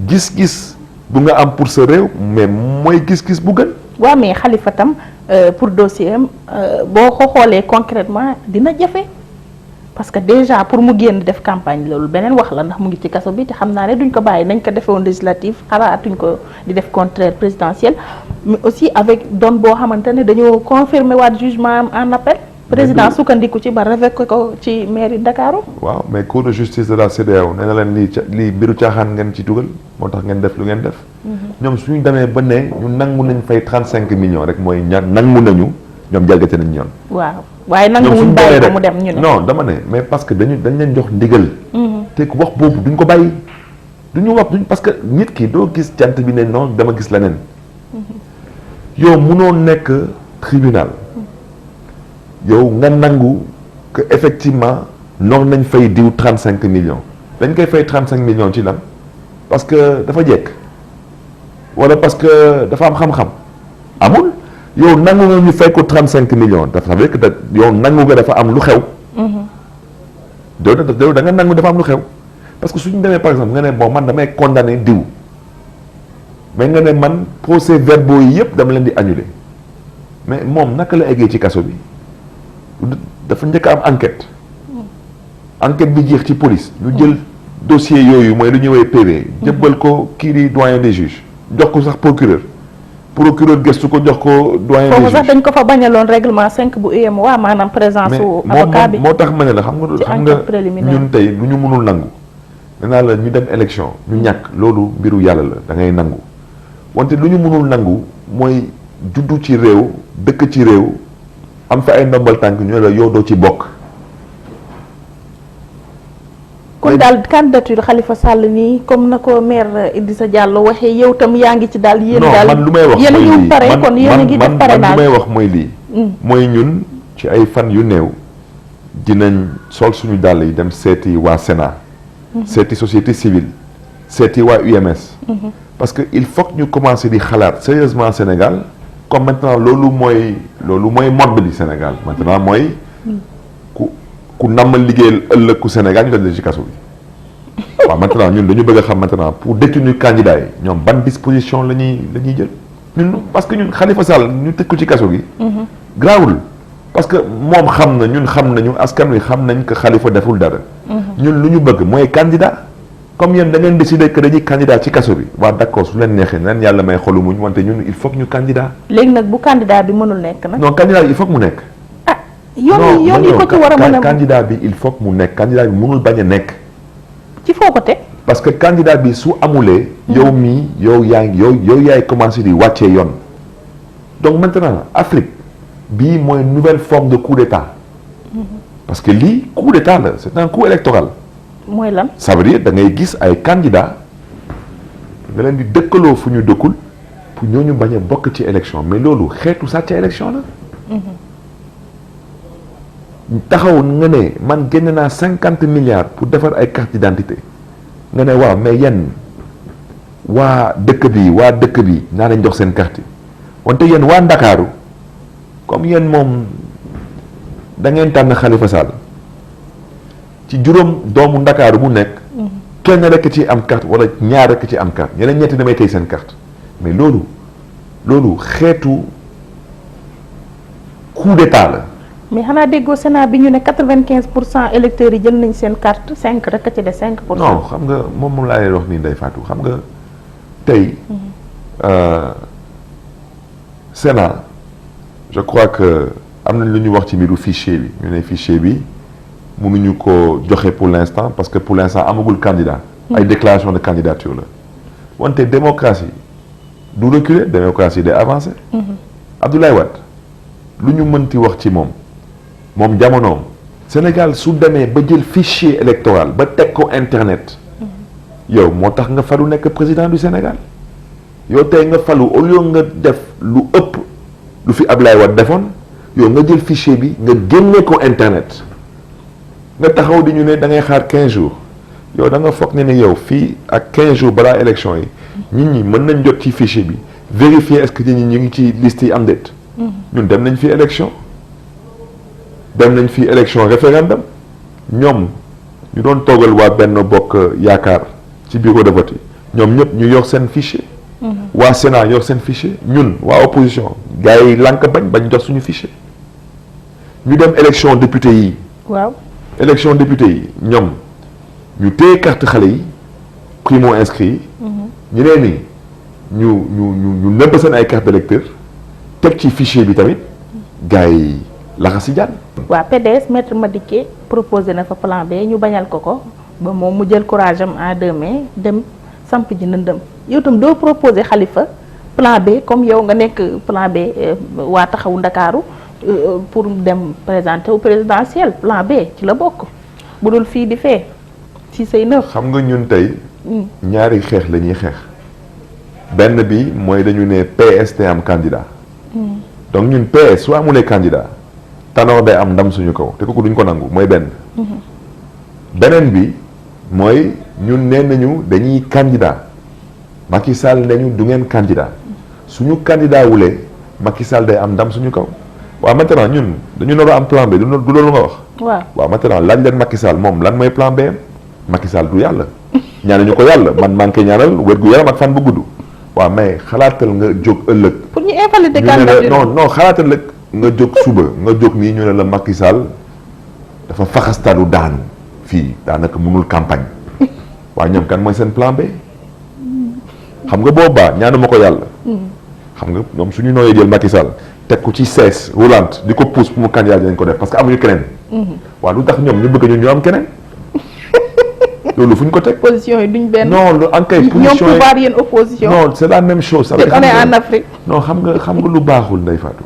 gis-gis bu nga am pour sa réew mais mooy gis-gis bu gën. waaw mais Khalifa tam pour dossier am boo ko xoolee concrètement dina jafe parce que déjà pour mu génn def campagne loolu beneen wax la ndax mu ngi ci kaso bi te xam naa ne duñ ko bàyyi nañ ko defee woon législative xalaatuñ ko di def contraire présidentiel mais aussi avec doon boo xamante ne dañoo confirmer waat jugement am en appel. président sukkandiku ci ba révoqué ko ci mairie Dakar. waaw mais cour de justice de la CEDEAO nee na leen lii mbiru caaxaan ngeen ci dugal moo tax ngeen def lu ngeen def. ñoom suñu demee ba ne ñu nangu nañ fay 35 millions rek mooy nangu nañu ñoom jalgate nañ ñoon. waaw waaye nanguwuñ bàyyi ko mu dem ñu ne. non dama ne mais parce que dañ leen jox ndigal. te ku wax boobu duñ ko bàyyi. duñu wax parce que nit ki doo gis jant bi ne non dama gis leneen. yow munoo nekk tribunal. yow nga nangu que effectivement noonu nañ fay diw 35 millions dañ koy fay 35 millions ci lan parce que dafa jekk wala parce que dafa am xam-xam amul yow nangu nga ñu fay ko 35 millions dafa veut dire que yow nangu nga dafa am lu xew. da nga nangu dafa am lu xew parce que suñu demee par exemple nga ne bon man damay condamné diw mais nga ne man procès verbaux yi yëpp dama leen di annuler mais moom naka la eggee ci kaso bi. dafa njëkk am enquête bi jeex ci police ñu jël dossier yooyu mooy lu ñuy woowee PV jëbbal ko kii di doyen des juges jox ko sax procureur gëstu ko jox ko doyen des juges foofu sax dañ ko fa bañaloon règlement 5 bu UEMOA maanaam présence su avocat bi moo tax ma ne la xam nga ñun tey lu ñu mënul nangu nee naa la ñu dem élection ñu ñàkk loolu mbiru yàlla la da ngay nangu wante lu ñu mënul nangu mooy juddu ci réew dëkk ci réew am fa ay ndombal tànk ñu ne la yow doo ci bokk. kon daal candidature Khalifa Sall nii comme na ko maire Idrissa Diallo waxee yow tam yaa ngi ci daal. yéen daal man lu may wax yéen a ngi pare kon yéen a ngi def parrainage man lu may wax mooy lii. mooy ñun ci ay fan yu néew dinañ sol suñu dàll yi dem seeti waa Sénat. seeti société civile seeti waa UMS. parce que il faut que ñu commencer di xalaat sérieusement Sénégal. comme maintenant loolu mooy mode bi Sénégal maintenant mooy ku namm liggéeyal ëllëg ku Sénégal ñu def ci kaso bi waaw maintenant ñun dañu bëgg a xam maintenant pour détenir candidat yi ñoom ban disposition la ñuy jël ñun parce que ñun Khalifa Sall ñu tëj ko ci kaso gi. grawul parce que moom xam na ñun xam nañu askan wi xam nañ que Khalifa deful dara. ñun lu ñu bëgg mooy candidat. comme yéen da ngeen décider que dañuy candidat ci kaso bi waa d'accord su leen neexee nan yàlla may xolu muñ wante ñun il faut que ñu candidat. léegi nag bu candidat bi mënul nekk nag. non candidat bi il faut que mu nekk. ah yoon yi ko ci war a mën a. candidat bi il faut que mu nekk candidat bi mënul bañ a nekk. ci foo ko teg. parce que candidat bi su amulee. yow mii yow yaay commencé di wàccee yoon. donc maintenant Afrique bii mooy nouvelle forme de coup d'état. parce que lii coup d'état la c'est un coup électoral. mooy lan ça veut dire da ngay gis ay candidats nga leen di dëkkaloo fu ñu dëkkul pour ñooñu bañ a bokk ci élection mais loolu xeetu sàcc élection la. taxaw nga ne man génn naa 50 milliards pour defar ay carte d'identité nga ne waaw mais yéen waa dëkk bi naa leen jox seen carte yi wante yéen waa Ndakaaru comme yéen moom da ngeen tànn Khalifa Sall. ci juróom doomu Ndakaaru bu nekk kenn rek ci am carte wala ñaar rek ci am carte ñeneen ñetti damay tey seen carte mais loolu xeetu coup d'état la. mais xanaa déggoo Sénat bi ñu ne 95% électeurs yi jël nañ seen carte 5 rek a ci des 5%. non xam nga moom laa leen wax nii Ndeye Fatou xam nga tey Sénat je crois que am nañ lu ñu wax ci mbiru fichier bi ñu ne fichier bi. mënuñu ko joxe pour l'instant parce que pour l'instant amagul candidat ay déclaration de candidature la wante démocratie du reculer démocratie day avancer. Abdoulaye Wade lu ñu mënti wax ci moom jamonoom Sénégal su demee ba jël fichier électoral ba teg ko internet yow moo tax nga falu nekk président du Sénégal yow tey nga falu au lieu nga def lu ëpp lu fi Abdoulaye Wade defoon yow nga jël fichier bi nga génne ko internet nga taxaw di ñu ne da ngay xaar 15 jours yow da nga foog ne ni yow fii ak 15 jours balaa élection yi nit ñi mën nañ jot ci fichier bi vérifier est-ce que nit ñi ñu ngi ci liste yi am déet. ñun dem nañ fi élection référendum ñoom ñu doon toogal waa Benno Bokk Yaakaar ci bureau de vote yi ñoom ñëpp ñu yor seen fichier. waa Sénat yor seen fichier ñun waa opposition gars yi lànk bañ jox suñu fichier ñu dem élection député yi. waaw élection député yi ñoom ñu téye carte xale yi primo inscrit yi. ñeneen ñi ñu nëbb seen ay carte d'électeur teg ci fichier bi tamit gars yi laxa si jaan. waa PDS maître Madické proposé na fa plan B ñu bañal ko ba moom mu jël courage am en 2 mai dem samp ji ndëndëm yow tam doo proposé Khalifa plan B comme yow nga nekk plan B waa taxawu Ndakaaru pour dem présenter au présidentiel plan B ci la bokk bu dul fii di fee ci say neuf. xam nga ñun tey ñaari xeex la ñuy xeex benn bi mooy dañu ne PS te am candidat donc ñun PS soo amulee candidat Tanor day am ndam suñu kaw te kooku duñ ko nangu mooy benn. beneen bi mooy ñun nee nañu dañuy candidat Macky Sall nañu du ngeen candidat suñu candidat wulee Macky Sall day am ndam suñu kaw waaw maintenant ñun dañu nar a am plan B du loolu nga wax. waaw maintenant laaj leen Macky Sall moom lan mooy plan B am Macky Sall du yàlla ñaanuñu ko yàlla man maa ngi koy ñaanal wér gu yaram ak fan bu gudd waaw mais xalaatal nga jóg ëllëg. pour ñu invalider candidature non xalaatal rek nga jóg suba nga jóg nii ñu ne la Macky Sall dafa faxastalu daanu fii daanaka mënul campagne waaye ñoom kan mooy seen plan B xam nga boobaa ñaanuma ko yàlla. xam nga ñoom suñu nooyee jël Macky Sall teg ko ci chaise roulante di ko pousse pour mu candidat dañ ko def parce que amuñu keneen. waaw lu tax ñoom ñu bëgg ñu am keneen. loolu fu ñu ko teg. position yi duñ benn. non lu en kay position ñoom pouvoir yéen opposition. non c'est la même chose. te on est en Afrique. non xam nga lu baaxul Ndeye Fatou.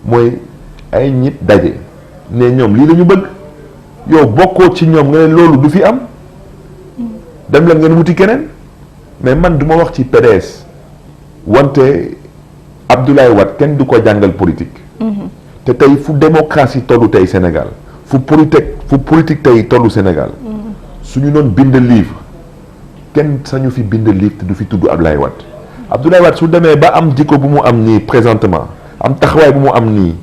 mooy ay nit daje. ne ñoom lii la ñu bëgg. yow bokkoo ci ñoom nga ne loolu du fi am. dem leen ngeen wuti keneen. mais man du ma wax ci PDS. wante Abdoulaye Wade kenn du ko jàngal politique. te tey fu démocratie tollu tey Sénégal fu politique tey tollu Sénégal. suñu doon bind livre kenn sañu fi bind livre te du fi tudd Abdoulaye Wade Abdoulaye Wade su demee ba am jikko bu mu am nii présentement am taxawaay bu mu am nii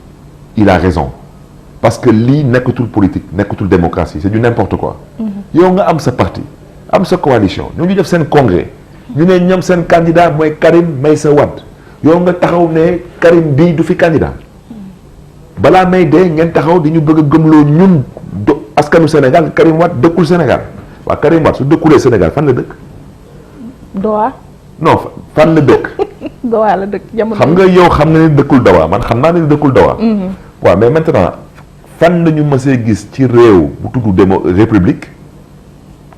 il a raison parce que lii nekkatul politique nekkatul démocratie c'est du n'importe quoi. yow nga am sa parti am sa coalition ñoo ñu def seen congrès ñu ne ñoom seen candidat mooy Karim Meïssa Wade yow nga taxaw ne Karim bii du fi candidat balaa may dee ngeen taxaw di ñu bëgg a gëmloo ñun askanu Sénégal Karim Wade dëkkul Sénégal waaw Karim Wade su dëkkulee Sénégal fan la dëkk. Doha. non fan la dëkk. Doha la dëkk jamono. xam nga yow xam nga ni dëkkul Doha man xam naa ne dëkkul Doha. waaw mais maintenant fan la ñu mësee gis ci réew bu tudd république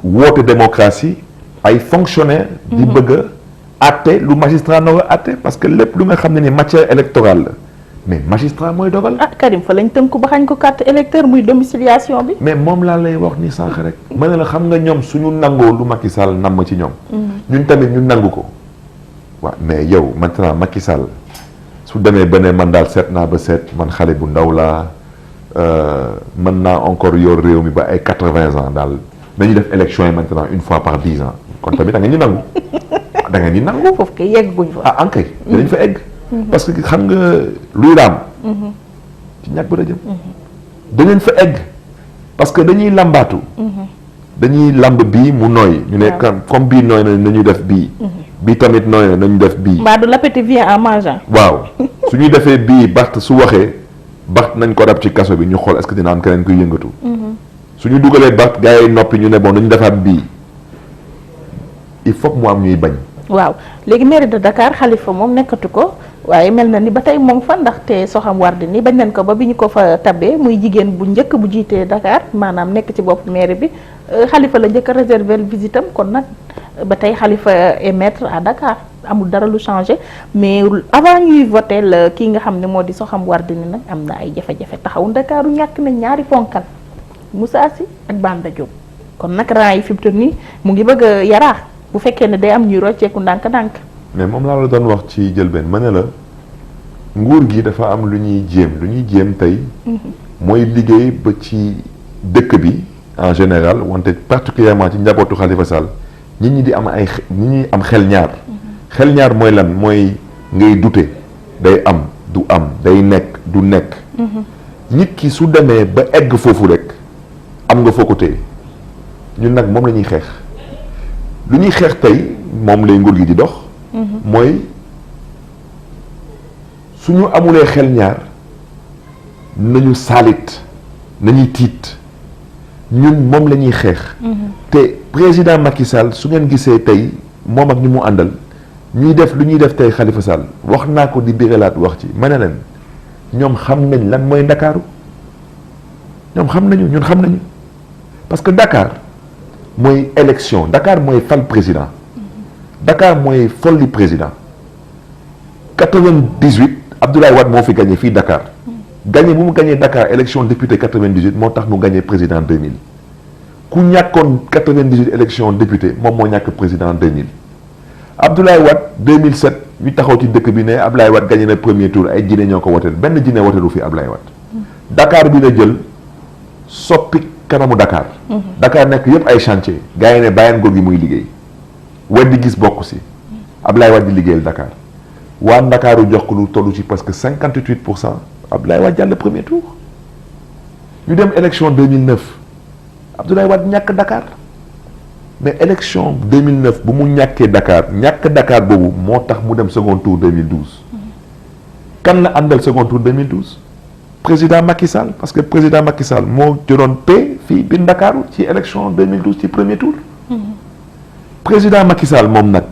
woote démocratie ay fonctionnaires. di bëgg a àtte lu magistrat na war a àtte parce que lépp lu nga xam ne ni matière électorale la. mais magistrat mooy dogal. ah Karim fa lañ tënku ba xañ ko carte électeur muy domiciliation bi. mais moom laa lay wax ni sànq rek. ma ne la xam nga ñoom suñu nangoo lu Macky Sall namm ci ñoom. ñun tamit ñu nangu ko. waaw mais yow maintenant Macky Sall su demee ba ne man daal seet naa ba seet man xale bu ndaw laa mën naa encore yor réew mi ba ay 80 ans daal nañu def élection yi maintenant une fois par 10 ans kon tamit da ngeen ñu nangu. da ngeen di nangu. foofu kay yegg guñ fa. ah ankay dinañ fa egg. parce que xam nga luy raam. ci ñàkk ba la jëm. dañu fa egg parce que dañuy lambaatu. dañuy lamb bii mu nooy. ñu ne comme bii nooy na nañu def bii. bii tamit nooy na nañu def bii. mbaa du l'appétit vient en mangeant. waaw su ñu defee bii Barth su waxee Barth nañ ko dab ci kaso bi ñu xool est-ce que dina am keneen kuy yëngatu. su ñu dugalee Barth gars yi noppi ñu ne bon nañu defaat bii il faut que mu am ñuy bañ. waaw léegi mairie de Dakar Khalifa moom nekkatu ko. waaye mel na ni ba tey moom fa ndaxte Soham Wardini bañ nañ ko ba bi ñu ko fa tabbee muy jigéen bu njëkk bu jiitee Dakar maanaam nekk ci bopp mairie bi Khalifa la njëkk a réserver visitam kon nag ba tey Khalifa est maître à Dakar amul dara lu changé mais avant ñuy voter la kii nga xam ne moo di Soham Wardini nag am na ay jafe-jafe taxawu Ndakaaru ñàkk na ñaari ponkal Moussa Sy ak Banda Diop kon nag rang yi fi mu toll nii mu ngi bëgg a yaraax bu fekkee ne day am ñuy rocceeku ndànk-ndànk. mais moom laa la doon wax ci jëlbeen ma ne la nguur gi dafa am lu ñuy jéem tey mooy liggéey ba ci dëkk bi en général wante particulièrement ci njabootu Khalifa Sall nit ñi di am nit ñi am xel ñaar xel ñaar mooy lan mooy ngay dute day am du am day nekk du nekk nit ki su demee ba egg foofu rek am nga foo ko téye ñun nag moom la ñuy xeex lu ñuy xeex tey moom lay nguur gi di dox mooy suñu amulee xel ñaar nañu saalit nañuy tiit ñun moom la ñuy xeex te président Macky Sall su ngeen gisee tey moom ak ñi mu àndal ñuy def lu ñuy def tey Khalifa Sall wax naa ko di biralaat wax ci ma ne leen ñoom xam nañ lan mooy Ndakaaru ñoom xam nañu ñun xam nañu parce que Dakar mooy élection Dakar mooy fal président Dakar mooy folli président 98 Abdoulaye Wade moo fi gagné fii Dakar gagné bu mu gagné Dakar élection député 98 moo tax mu gagné président 2000 ku ñàkkoon 98 élection député moom moo ñàkk président 2000 Abdoulaye Wade 2007 ñu taxaw ci dëkk bi ne Abdoulaye Wade gagné na premier tour ay jinne ñoo ko woteel benn jinne woteelu fi Abdoulaye Wade Dakar bi la jël soppi kanamu Dakar Dakar nekk yëpp ay chantier gars yi ne bàyyeen góor gi muy liggéey weddi gis bokk si Abdoulaye Wade di liggéeyal Dakar waa Ndakaaru jox ko lu tollu ci parce que 58% Abdoulaye Wade jàll premier tour ñu dem élection 2009 Abdoulaye Wade ñàkk Dakar mais élection 2009 bu mu ñàkkee ñàkk Dakar boobu moo tax mu dem second tour 2012 kan la àndal second tour 2012 président Macky Sall parce que président Macky Sall moo jëloon paie fii biir Ndakaaru ci élection 2012 ci premier tour président Macky Sall moom nag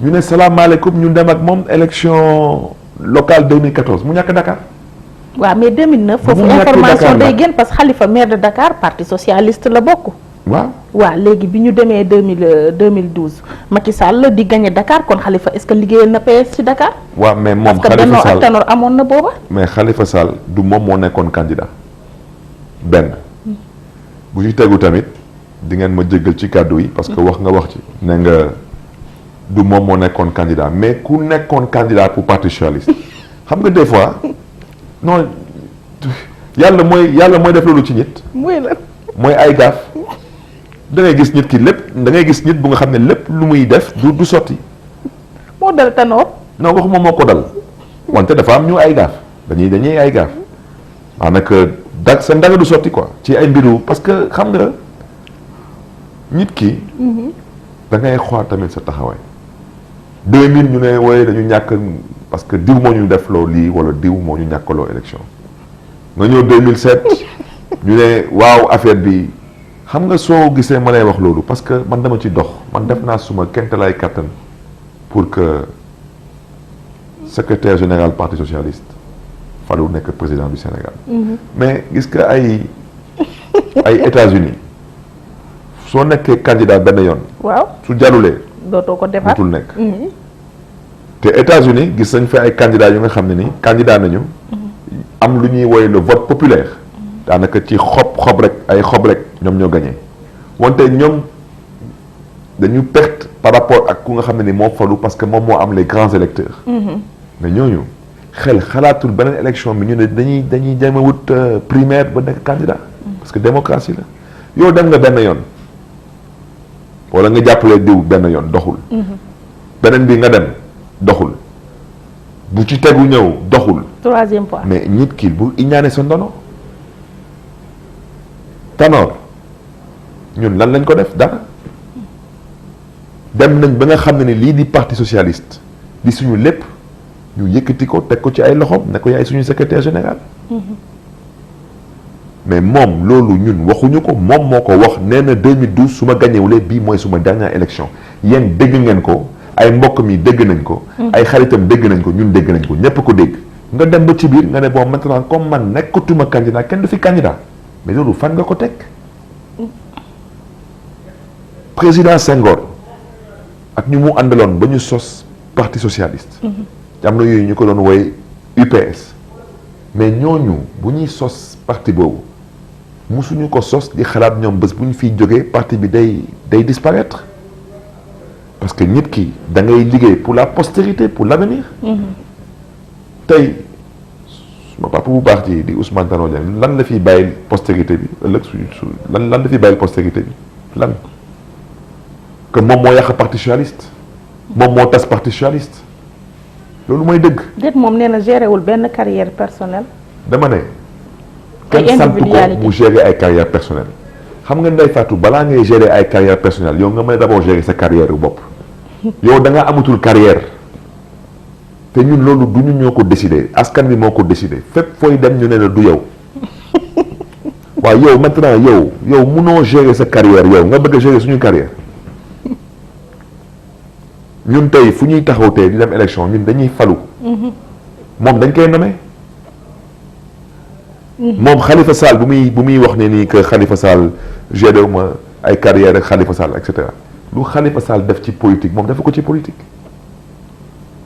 ñu ne salaamaaleykum ñu dem ak moom élection locale 2014 mu ñàkk Dakar. waaw mais 2009 foofu information day génn parce que Khalifa maire de Dakar parti socialiste la bokk. waaw léegi bi ñu demee 2012 Macky Sall di gagné Dakar kon Khalifa est-ce que liggéeyal na PS ci Dakar. waaw mais moom parce que Benno ak Tanor amoon na booba. mais Khalifa Sall du moom moo nekkoon candidat benn bu ci tegu tamit di ngeen ma jéggal ci kàddu yi parce que wax nga wax ci ne nga du moom moo nekkoon candidat mais ku nekkoon candidat pour parti socialiste xam nga des fois non yàlla mooy def loolu ci nit. mooy ay gaaf. da ngay gis nit ki lépp da ngay gis nit bu nga xam ne lépp lu muy def du sotti. moo dal Tanor. non waxuma moo ko dal wante dafa am ñu ay gaaf dañuy ay gaaf maanaam seen danga du sotti quoi ci ay mbiru parce que xam nga nit ki. da ngay xool tamit sa taxawaay. 2000 ñu ne wooye dañu ñàkk parce que diw moo ñu def loo lii wala diw moo ñu ñàkkaloo élection nga ñëw 2007 ñu ne waaw affaire bi. xam nga soo gisee ma lay wax loolu parce que man dama ci dox man def naa suma kentalaay kattan pour que secrétaire général parti socialiste falu nekk président du Sénégal. mais gis nga ay États-Unis soo nekkee candidat benn yoon. waaw su jàllulee. dootoo ko defaat dootul nekk. te États-Unis gis nañ fi ay candidats yu nga xam ne ni candidat nañu. am lu ñuy woowee le vote populaire. daanaka ci xob rek ñoom ñoo gagné wante ñoom dañu perte par rapport ak ku nga xam ne ni moo falu parce que moom moo am les grands électeurs. mais ñooñu xalaatul beneen élection bi ñu ne dañuy jéem a wut primaire ba nekk candidat. parce que démocratie la yow dem nga benn yoon wala nga jàppale diw benn yoon doxul. beneen bi nga dem doxul bu ci tegu ñëw doxul. troisième fois mais nit ki bu iñaane sa ndono. Tanor ñun lan lañ ko def dara dem nañ ba nga xam ne ni lii di parti socialiste di suñu lépp ñu yëkkati ko teg ko ci ay loxoom ne ko yaay suñu secrétaire général. mais moom loolu ñun waxuñu ko moom moo ko wax nee na 2012 su ma gañewulee bii mooy suma dernière élection yéen dégg ngeen ko ay mbokk mi dégg nañ ko. ay xaritam dégg nañ ko ñun dégg nañ ko ñépp ko dégg. nga dem ba ci biir nga ne bon maintenant comme man nekkatuma candidat kenn du fi candidat. mais loolu fan nga ko teg président Senghor ak ñu mu àndaloon ba ñu sos parti socialiste. jamono yooyu ñu ko doon woy UPS. mais ñooñu bu ñuy sos parti boobu musuñu ko sos di xalaat ñoom bés bu ñu fiy jógee parti bi day disparaître parce que nit ki da ngay liggéey pour la postérité pour l'avenir. tey suma papa bu baax ji di Ousmane Tanor Dieng lan la fiy bàyyil postérité bi ëllëg lan la fiy bàyyil postérité bi lan que moom moo yàq parti socialiste moom moo tas parti socialiste loolu mooy dëgg. déet moom nee na géré wul benn carrière personnelle. dama ne. kenn sant ko mu gérer ay carrière personnelle xam nga Ndeye Fatou balaa ngay gérer ay carrière personnelle yow nga mën a d'abord gérer sa carrière bu bopp yow da nga amatul carrière te ñun loolu du ñu ñoo ko décider askan bi moo ko décider fépp fooy dem ñu ne la du yow waaw yow maintenant yow munoo gérer sa carrière yow nga bëgg a gérer suñu carrière ñun tey fu ñuy taxaw tey di dem élection ñun dañuy falu moom dañ koy nommer moom Khalifa Sall bu muy wax ne nii que Khalifa Sall gérer ma ay carrière ak Khalifa Sall et cetera lu Khalifa Sall def ci politique moom dafa ko ci politique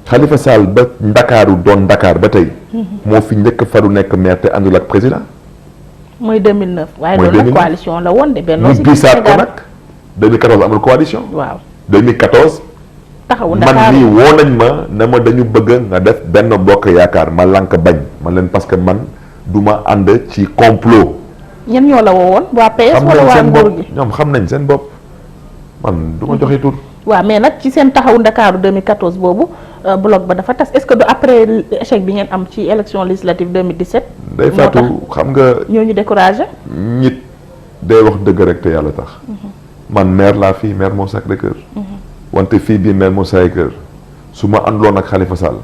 Khalifa Sall ba Ndakaaru doon Dakar ba tey moo fi njëkk faru nekk maire te àndul ak président mooy 2009 waaye loolu nag coalition la woon de benn ñu gisaat ko nag 2014 amul coalition waaw 2014 taxawu Dakar man nii woo nañ ma ne ma dañu bëgg nga def benn bokk yaakaar ma lànk bañ man leen parce que man du ma ànd ci complot. ñan ñoo la woowoon waa PS wala waa nguur gi ñoom xam nañ seen bopp man du ma joxe tur. waaw mais nag ci seen taxawu Ndakaaru 2014 boobu bloc ba dafa tas est-ce que du après échec bi ngeen am ci élection législative 2017. day Fatou xam nga. ñooñu découragé. nit day wax dëgg rek te yàlla tax. man maire laa fii maire moo Sacré-Cœur. wante fii bii maire moo Sacré-Cœur su ma àndoon ak Khalifa Sall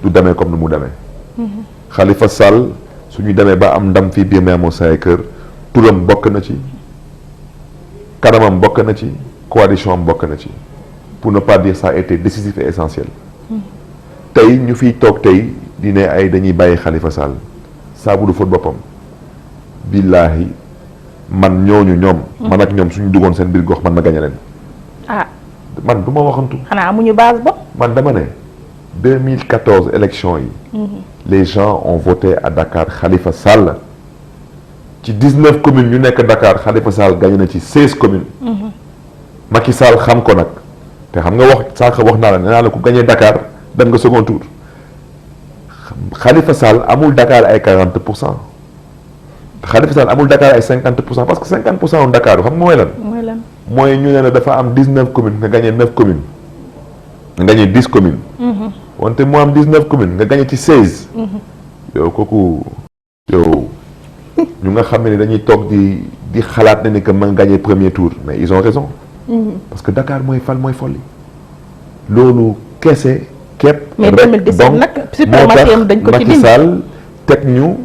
du demee comme ni mu demee. Khalifa Sall su ñu demee ba am ndam fii biir maire moo Sacré-Cœur turam bokk na ci kanamam bokk na ci coalition am bokk na ci pour ne pas dire ça a été décisif et essentiel. tey ñu fiy toog tey di ne ay dañuy bàyyi Khalifa Sall saabu du fóot boppam billaahi man ñooñu ñoom. man ak ñoom suñu duggoon seen biir gox man ma gañe leen. ah man du ma waxantu. xanaa amuñu base ba. man dama ne 2014 élection yi. les gens ont voté à Dakar Khalifa Sall ci 19 communes ñu nekk Dakar Khalifa Sall gagné na ci 16 communes. Macky Sall xam ko nag te xam nga wax sànq wax naa la nee naa la ku gagné Dakar dem nga second tour Khalifa Sall amul Dakar ay 40%. Khalifa Sall amul Dakar ay 50% parce que 50% wu Dakar xam nga mooy lan. mooy lan mooy ñu ne la dafa am 19 communes nga gagné 9 communes nga gagné 10 communes. wante mu am 19 communes nga gagné ci 16. yow kooku yow ñu nga xam ne dañuy toog di xalaat ne ni que mën gagné premier tour mais ils ont raison. parce que Dakar mooy fal mooy folli loolu kese képp. mais 2017 nag suprématie am dañ ko ci dindi Macky Sall teg ñu.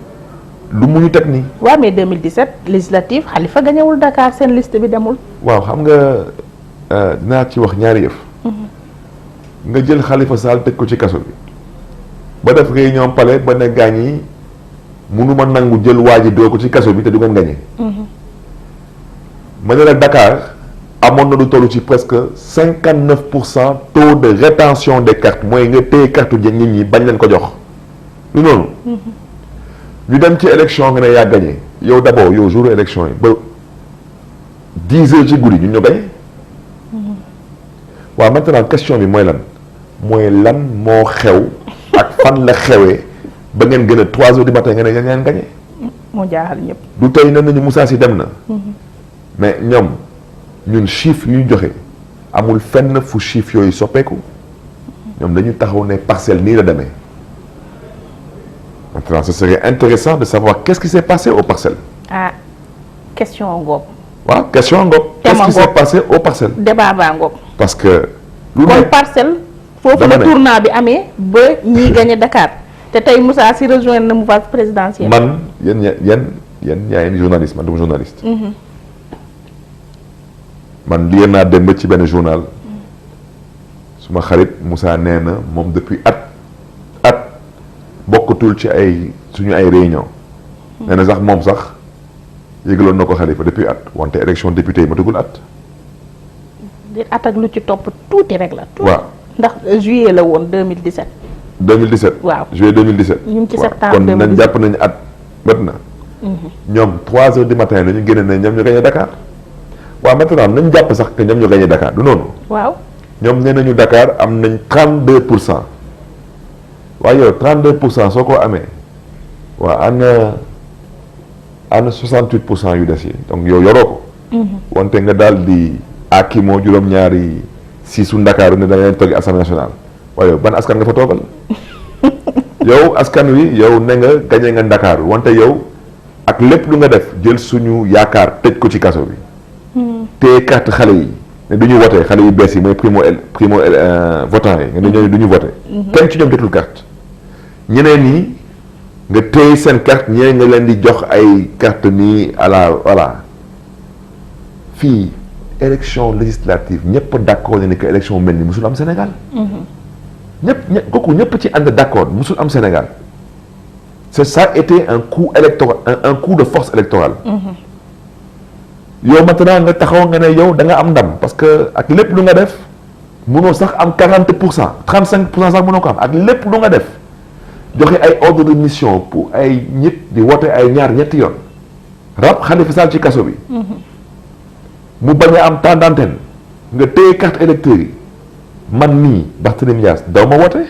lu mu ñu teg nii. waaw mais 2017 législative Khalifa gañewul Dakar seen liste bi demul. waaw xam nga dinaa ci wax ñaari yëf. nga jël Khalifa Sall teg ko ci kaso bi. ba def réunion palais ba ne gaañ yi mënuma nangu jël waa ji doo ko ci kaso bi te du ngeen gañe. ma ne la Dakar amoon na lu toll ci presque 59% taux de rétention des cartes mooy nga téye carte nit ñi bañ leen ko jox. lu noonu. ñu dem ci élection nga ne yaa gagné yow d'abord yow jour élection yi ba 10 heures ci guddi ñun ñoo gagné. waaw maintenant question bi mooy lan moo xew ak fan la xewee ba ngeen gën a 3 heures du matin nga ne yaa ngeen gagné. moo jaaxal ñëpp. du tey nee nañu Moussa Sy dem na. mais ñun chiffres yu ñu joxe amul fenn fu chiffres yooyu soppeeku ñoom dañu taxaw ne parcelle nii la demee. Maintenant, ce serait intéressant de savoir qu'est-ce qui s'est passé aux parcelles. Ah, question ngoog. waaw question ngoog. Qu'est-ce qui s'est passé aux parcelles. débat baa ngoog. parce que. lu kon parcelle. foofu la tournant bi amee ba ñiy gagné Dakar te tey Moussa Sy rejoindre na mouvance présidentielle. man yéen yaa journaliste man du ma journaliste. man lire naa dem ba ci benn journal. suma xarit Moussa nee na moom depuis at bokkatul ci suñu ay réunion nee na sax moom sax yëgaloon na ko Khalifa depuis at wante élection député yi ma dugul at. di at ak lu ci topp tuuti rek la. waaw ndax juillet la woon 2017. 2017 waaw juillet 2017. ñu ngi ci septembre 2017 kon nañ jàpp nañu at bët na. ñoom 3 heures du matin nañu génne ne ñoom ñu gagné Dakar. waaw maintenant nañ jàpp sax que ñoom ñu gagné Dakar du noonu. waaw ñoom nee nañu Dakar am nañ 32%. waaye yow 32% soo ko amee waaw ana 68% yu des yi donc yow yoroo ko. wante nga daal di moo juróom-ñaari siisu Ndakaaru ne da ngay toog assemblée nationale waaye yow ban askan nga fa toogal yow askan wi yow ne nga gañe nga Ndakaaru wante yow ak lépp lu nga def jël suñu yaakaar tëj ko ci kaso bi. te carte xale yi ne du ñu voté xale yu bees yi mooy primo votant yi nga ne ñooñu du ñu voté. kenn ci ñoom jotul carte ñeneen ñi nga téye seen carte ñeneen nga leen di jox ay carte nii à la voilà fii élection législative ñëpp d'accord ne que élection mel ni musul am Sénégal. ñëpp ci ànd d'accord musul am Sénégal. ça a été un coup électoral un coup de force électorale. yow maintenant nga taxaw nga ne yow da nga am ndam parce que ak lépp lu nga def mënoo sax am 40% 35% sax mënoo ko am ak lépp lu nga def joxe ay ordre de mission pour ay nit di wote ay ñetti yoon rab Khalifa Sall ci kaso bi. mu bañ a am temps d'antenne nga téye carte électeur yi man nii Barthélémy Dias daw ma wote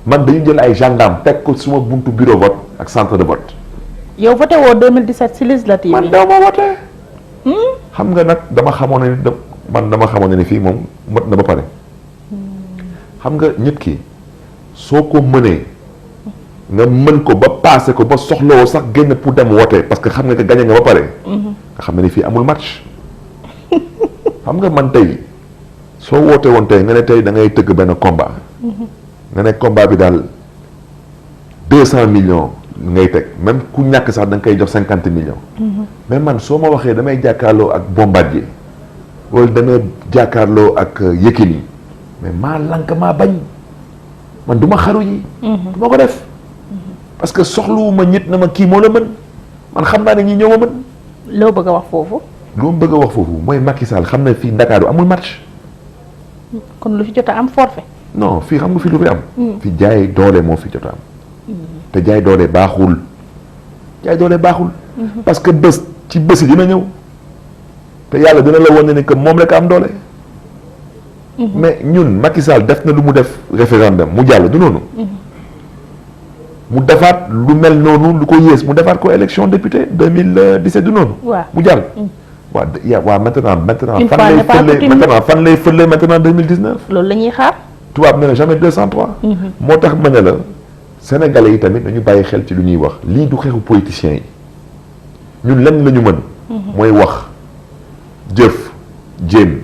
man dañu jël ay gendarme teg ko suma buntu bureau vote ak centre de vote. yow voté woo 2017 ci législative man daw ma wote. xam nga nag dama xamoon ne fii moom mot na ba pare. xam nga nit ki soo ko mënee nga mën ko ba passé ko ba soxlawoo sax génn pour dem wote parce que xam nga que gagné nga ba pare. nga xam ne ni fii amul match. xam nga man tey soo woote woon tey nga ne tey da ngay tëgg benn combat. nga ne combat bi daal 200 millions ngay teg même ku ñàkk sax da nga koy jox 50 millions. mais man soo ma waxee damay jàkkaarloo ak Bombardier wala damay jàkkaarloo ak Yékini mais maa lank maa bañ man du ma xaru yi. du ma ko def parce que soxluwuma nit na ma kii moo la mën man xam naa ne ñi ñoo ma mën. loo bëgg a wax foofu. lu ma bëgg a wax foofu mooy Macky Sall xam ne fii Ndakaaru amul match. kon lu fi jot a am forfait. non fii xam nga fii lu fi am. fi jaay doole moo fi jot a am. te jaay doole baaxul. parce que bés ci bés yi dina ñëw. te yàlla dina la wane ne que moom rek am doole. mais ñun Macky Sall def na lu mu def référendum mu jàll du noonu. mu defaat lu mel noonu lu ko yées mu defaat ko élection député 2017 du noonu. mu jàll. waaw maintenant fan lay fële maintenant 2019. loolu la ñuy xaar. tubaab ne la jamais 203. moo tax ma ne la sénégalais yi tamit dañu bàyyi xel ci lu ñuy wax lii du xeexu politiciens yi ñun lenn la ñu mën. mooy wax jëf jéem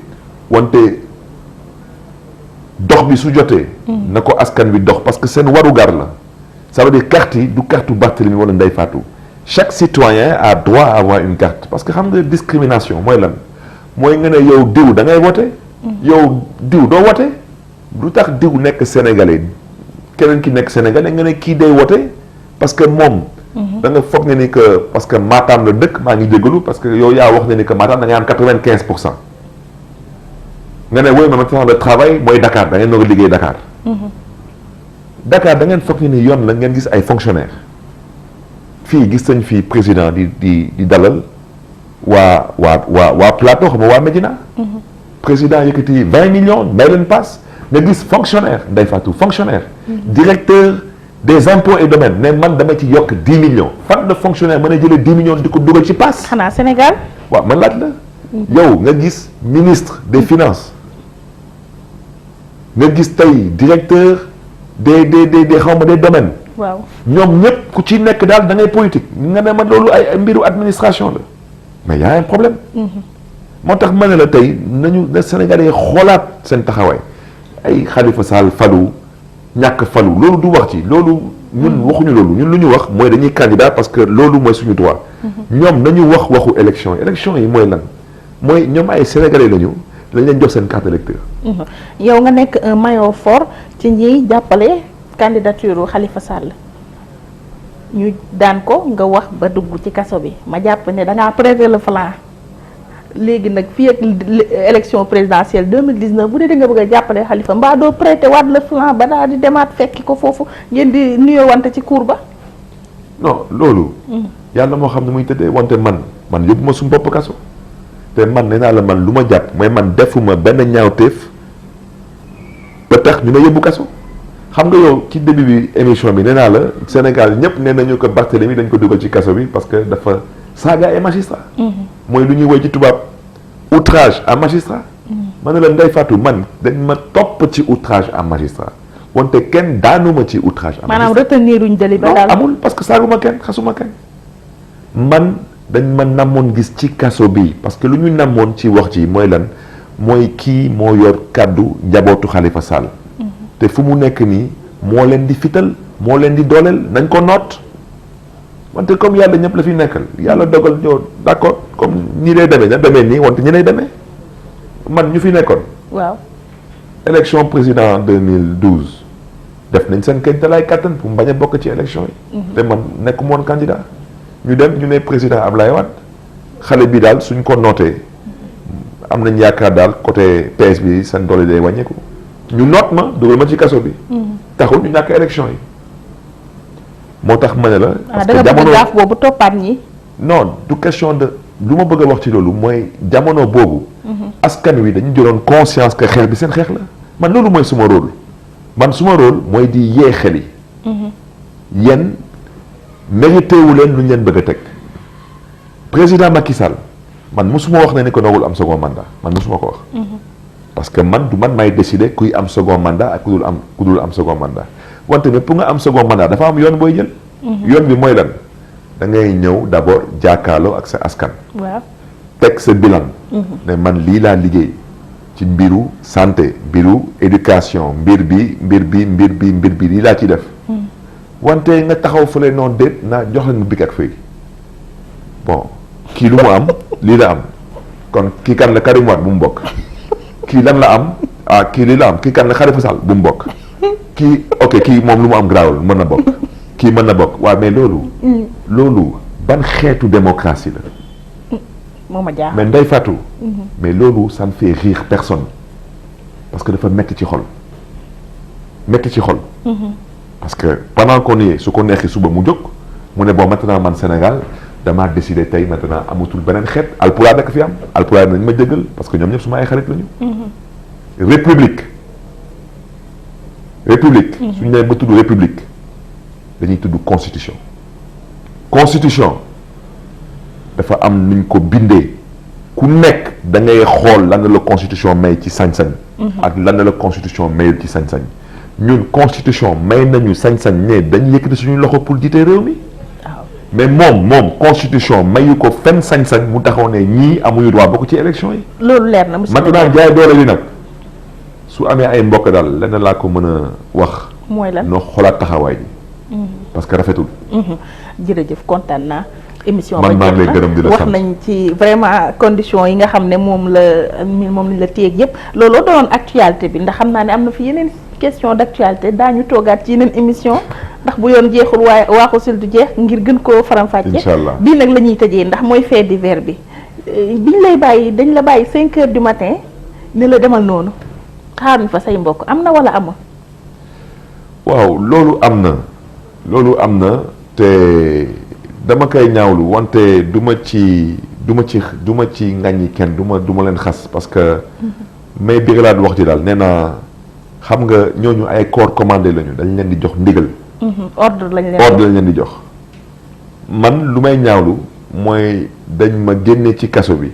wante dox bi su jotee. na ko askan wi dox parce que seen warugar la. ça veut dire carte yi du carte Barthélémy wala Ndeye Fatou chaque citoyen a droit à avoir une carte parce que xam nga discrimination mooy lan mooy nga ne yow diw da ngay wote. yow diw doo wote. lu tax diw nekk sénégalais keneen ki nekk sénégalais nga ne kii day wote parce que moom. da nga foog ne ni que parce que Matam la dëkk maa ngi jégalu parce que yow yaa wax ne ni que Matam da ngay am 95%. nga ne woy ma maintenant le travail mooy Dakar da ngeen doog a liggéey Dakar. Dakar da ngeen foog ne ni yoon la ngeen gis ay fonctionnaires fii gis nañ fii président di dalal waa Plateau xam nga waa Médina. président yëkkati 20 millions may leen passe nga gis fonctionnaire Ndeye Fatou fonctionnaire. directeur des impôts et domaines ne man dama ci yokk 10 millions fan la fonctionnaire mën a jëlee 10 millions di ko dugal ci passe. xanaa Sénégal. waaw man laaj la. yow nga gis ministre des finances nga gis tey directeur des xaw ma des domaines. waaw ñoom ñëpp ku ci nekk daal da ngay politique nga ne man loolu ay mbiru administration la mais y a un problème. moo tax ma ne la tey nañu na Sénégalais xoolaat seen taxawaay ay Khalifa Sall falu ñàkk falu loolu du wax ci loolu ñun waxuñu loolu ñun lu ñu wax mooy dañuy candidat parce que loolu mooy suñu droit. ñoom nañu wax waxu élection yi mooy lan mooy ñoom ay Sénégalais lañu lañ leen jox seen carte électeur. yow nga nekk un maillon fort ci ñiy jàppale candidature Khalifa Sall ñu daan ko nga wax ba dugg ci kaso bi ma jàpp ne da ngaa prêter le flanc léegi nag fii ak élection présidentielle 2019 bu dee da nga bëgg a jàppale Khalifa mbaa doo prêter waat le flanc ba daal di demaat fekki ko foofu ngeen di nuyoo wante ci cour ba. non loolu. yàlla moo xam ne muy tëddee wante man yóbbu ma suñu bopp kaso te man nee naa la man lu ma jàpp mooy man defuma benn ñaawteef ba tax ñu ne yóbbu kaso xam nga yow ci début bi émission bi nee naa la Sénégal ñëpp nee nañu ko Barthélemy dañ ko dugal ci kaso bi parce que dafa saaga ay magistrat mooy lu ñuy woy ci tubaab outrage à magistrat ma ne la Ndeye Fatou man dañ ma topp ci outrage à magistrat wante kenn daanuma ci outrage à magistrat maanaam retenir uñ deli ba non daal amul parce que saaguma kenn xasuma kenn man dañ ma namoon gis ci kaso bi parce que lu ñu namoon ci wax ci mooy lan mooy kii moo yor kàddu njabootu Khalifa Sall te fu mu nekk nii moo leen di fital moo leen di dooleel nañ ko noot wante comme yàlla ñëpp la fi nekkal yàlla dogal ñoo d'accord comme nii lay demee na demee nii wante ñi lay demee man ñu fi nekkoon waaw élection président 2012 def nañ seen kañ talaay kattan pour mu bañ a bokk ci élection yi te man nekku moon candidat ñu dem ñu ne président Ablaye Wade xale bi daal suñ ko nootee am nañ yaakaar daal côté PS bi seen doole day wàññeeku ñu noot ma dugal ma ci kaso bi taxul ñu ñàkk élection yi moo tax ma ne la parce da que nga bëgg jamono gaaf boobu toppaat ñi non du question de lu ma bëgg a wax ci loolu mooy jamono boobu askan wi dañu jëloon conscience que xeex bi seen xeex la man loolu mooy suma rôle man suma rôle mooy di yee xel yi yéen mérité wu leen lu ñu leen bëgg a teg président Macky Sall man musuma wax ne ni ko noogul am second mandat man musuma ko wax parce que man du man may décider kuy am second mandat ak ku dul am second mandat wante mais pour nga am second mandat dafa am yoon booy jël yoon bi mooy lan da ngay ñëw d'abord jàkkaarloo ak sa askan waaw teg sa bilan ne man lii laa liggéey ci mbiru santé mbiru éducation mbir bi lii laa ci def wante nga taxaw fële noonu déet naa jox leen bik ak feuille bon kii lu mu am lii la am kon kii kan la Karim Wade bu mu bokk kii lan la am kii lii la am kii kan la Khalifa Sall bu mu bokk kii ok kii moom lu mu am garaawul mën na bokk kii mën na bokk waaw mais loolu ban xeetu démocratie la moo ma jaaxal mais Ndeye Fatou mais loolu ça ne fait rire personne parce que dafa metti ci xol parce que pendant qu'on y est su ko neexee suba mu jóg mu ne bon maintenant man Sénégal damaa décidé tey maintenant amatul beneen xeet alpulaar rek fi am alpulaar nañ ma jëggal parce que ñoom ñëpp suma ay xarit lañu république suñu nee ba tudd république dañuy tudd constitution dafa am nuñ ko bindee ku nekk da ngay xool lan la constitution may ci sañ-sañ ak lan la constitution mayul ci sañ-sañ ñun constitution may nañu sañ-sañ ne dañ yëkkati suñu loxo pour jiite réew mi mais moom constitution mayu ko fenn sañ-sañ mu taxaw ne ñii amuñu droit bokk ci élection yi loolu leer na monsieur maintenant jaay doole li nag su amee ay mbokk daal lenn laa ko mën a wax mooy lan noo xoolaat taxawaay bi parce que rafetul jërëjëf kontaan naa émission man maa ba ngi lay gërëm di la wax sant nañ ci vraiment conditions yi nga xam ne moom lañ la téeg yëpp looloo doon actualité bi ndax xam naa ne am na fi yeneen question d'actualité daañu toogaat ci yeneen émission ndax bu yoon jeexul waaye waaxu sil du jeex ngir gën koo faram-fàcce Inch'Allah. bii nag la ñuy tëjee ndax mooy fait divers bi biñ lay bàyyi dañ la bàyyi 5 heures du matin ne la demal noonu xaaruñ fa say mbokk am na wala amul waaw loolu am na te dama koy ñaawlu wante du ma ci ŋàññi kenn du ma leen xas parce que mais biralaat wax ji daal nee naa xam nga ñooñu ay corps commandé lañu dañ leen di jox ndigal ordre lañ leen di jox man lu may ñaawlu mooy dañ ma génne ci kaso bi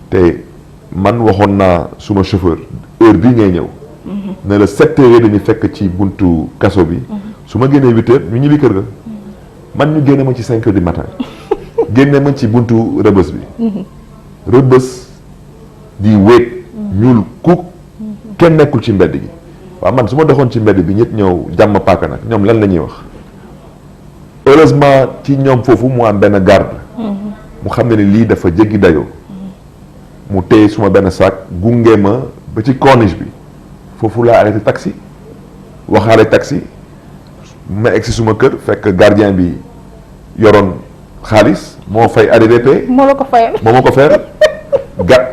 te man waxoon naa suma chauffeur heure bii ngay ñëw ne la 7 heures dañu fekk ci buntu kaso bi su ma génnee 8 heures ñu ñibbi kër ga man ñu génne ma ci 5 heures du matin génne ma ci buntu rëbës bi rëbës di wéet ñuul kuk kenn nekkul ci mbedd gi waaw man su ma doxoon ci mbedd bi ñëpp ñëw jàmm paaka nag ñoom lan la ñuy wax heureusement ci ñoom foofu mu am benn garde mu xam ne ni lii dafa jéggi dayoo mu téye suma benn sac gunge ma ba ci corniche bi foofu laa arrêté taxi waxaale taxi ma egsi suma kër fekk gardien bi yoroon xaalis moo fay ADDP moo la ko fayal moo ma ko fayal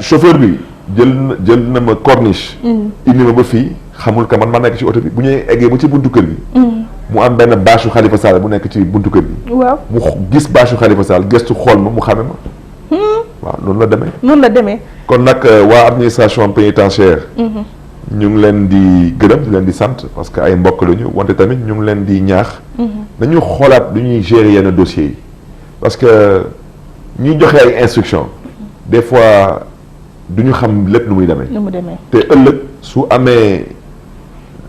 chauffeur bi jël na ma corniche indi ma ba fii xamul que man ma nekk ci oto bi bu ñuy eggee ba ci buntu kër gi mu am benn bâchu Khalifa Sall bu nekk ci buntu kër gi waaw mu gis bâchu Khalifa Sall gëstu xool ma mu xame ma waaw noonu la demee noonu la demee kon nag waa administration pénitentiaire ñu ngi leen di gërëm di leen di sant parce que ay mbokk lañu wante tamit ñu ngi leen di ñaax. nañu xoolaat du ñuy gérer yenn dossiers yi parce que ñuy joxe ay instructions des fois du ñu xam lépp nu muy demee. nu mu demee te ëllëg su amee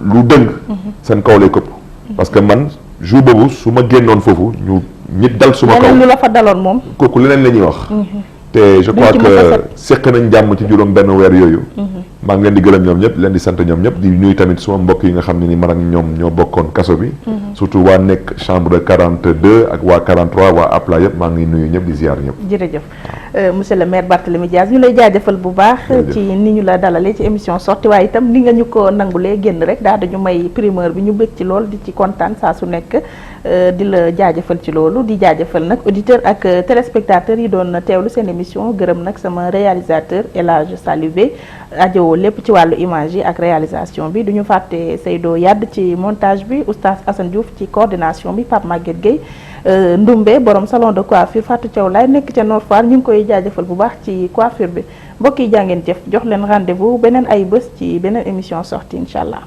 lu dëng. seen kaw lay këpp. parce que man jour boobu su ma génnoon foofu ñu ñit dal suma kaw leneen lu la fa daloon moom. kooku leneen la ñuy wax. te je crois que seq nañ jàmm ci juróom benn weer yooyu. maa ngi leen di gërëm ñoom ñëpp leen di sant ñoom ñëpp di nuyu tamit suma mbokk yi nga xam ne ni man ak ñoom ñoo bokkoon kaso bi. surtout waa nekk chambre 42 ak waa 43 waa APLA yëpp maa ngi nuyu ñëpp di ziar ñëpp. jërëjëf monsieur le maire Barthélémy Dias ñu lay jaajëfal bu baax. ci ni ñu la dalalee ci émission sortie waaye itam ni nga ñu ko nangulee génn rek daal dañu may primeur bi ñu bëgg ci lool di ci kontaan saa su nekk di la jaajëfal ci loolu di jaajëfal nag auditeur ak téléspectateurs yi doon teewlu seen émission gërëm nag sama réalisateur El Hadj Salibé ajowoo lépp ci wàllu image yi ak réalisation bi duñu fàtte Seydou Yadd ci montage bi oustaz Assane Diouf ci coordination bi Pape Maguette Gueye Ndumbe borom salon de coiffure Fatou Thiaw laay nekk ca Nord Foire ñu ngi koy jaajëfal bu baax ci coiffure bi mbokk yi jàngeen jëf jox leen rendez-vous beneen ay bés ci beneen émission sortie incha allah.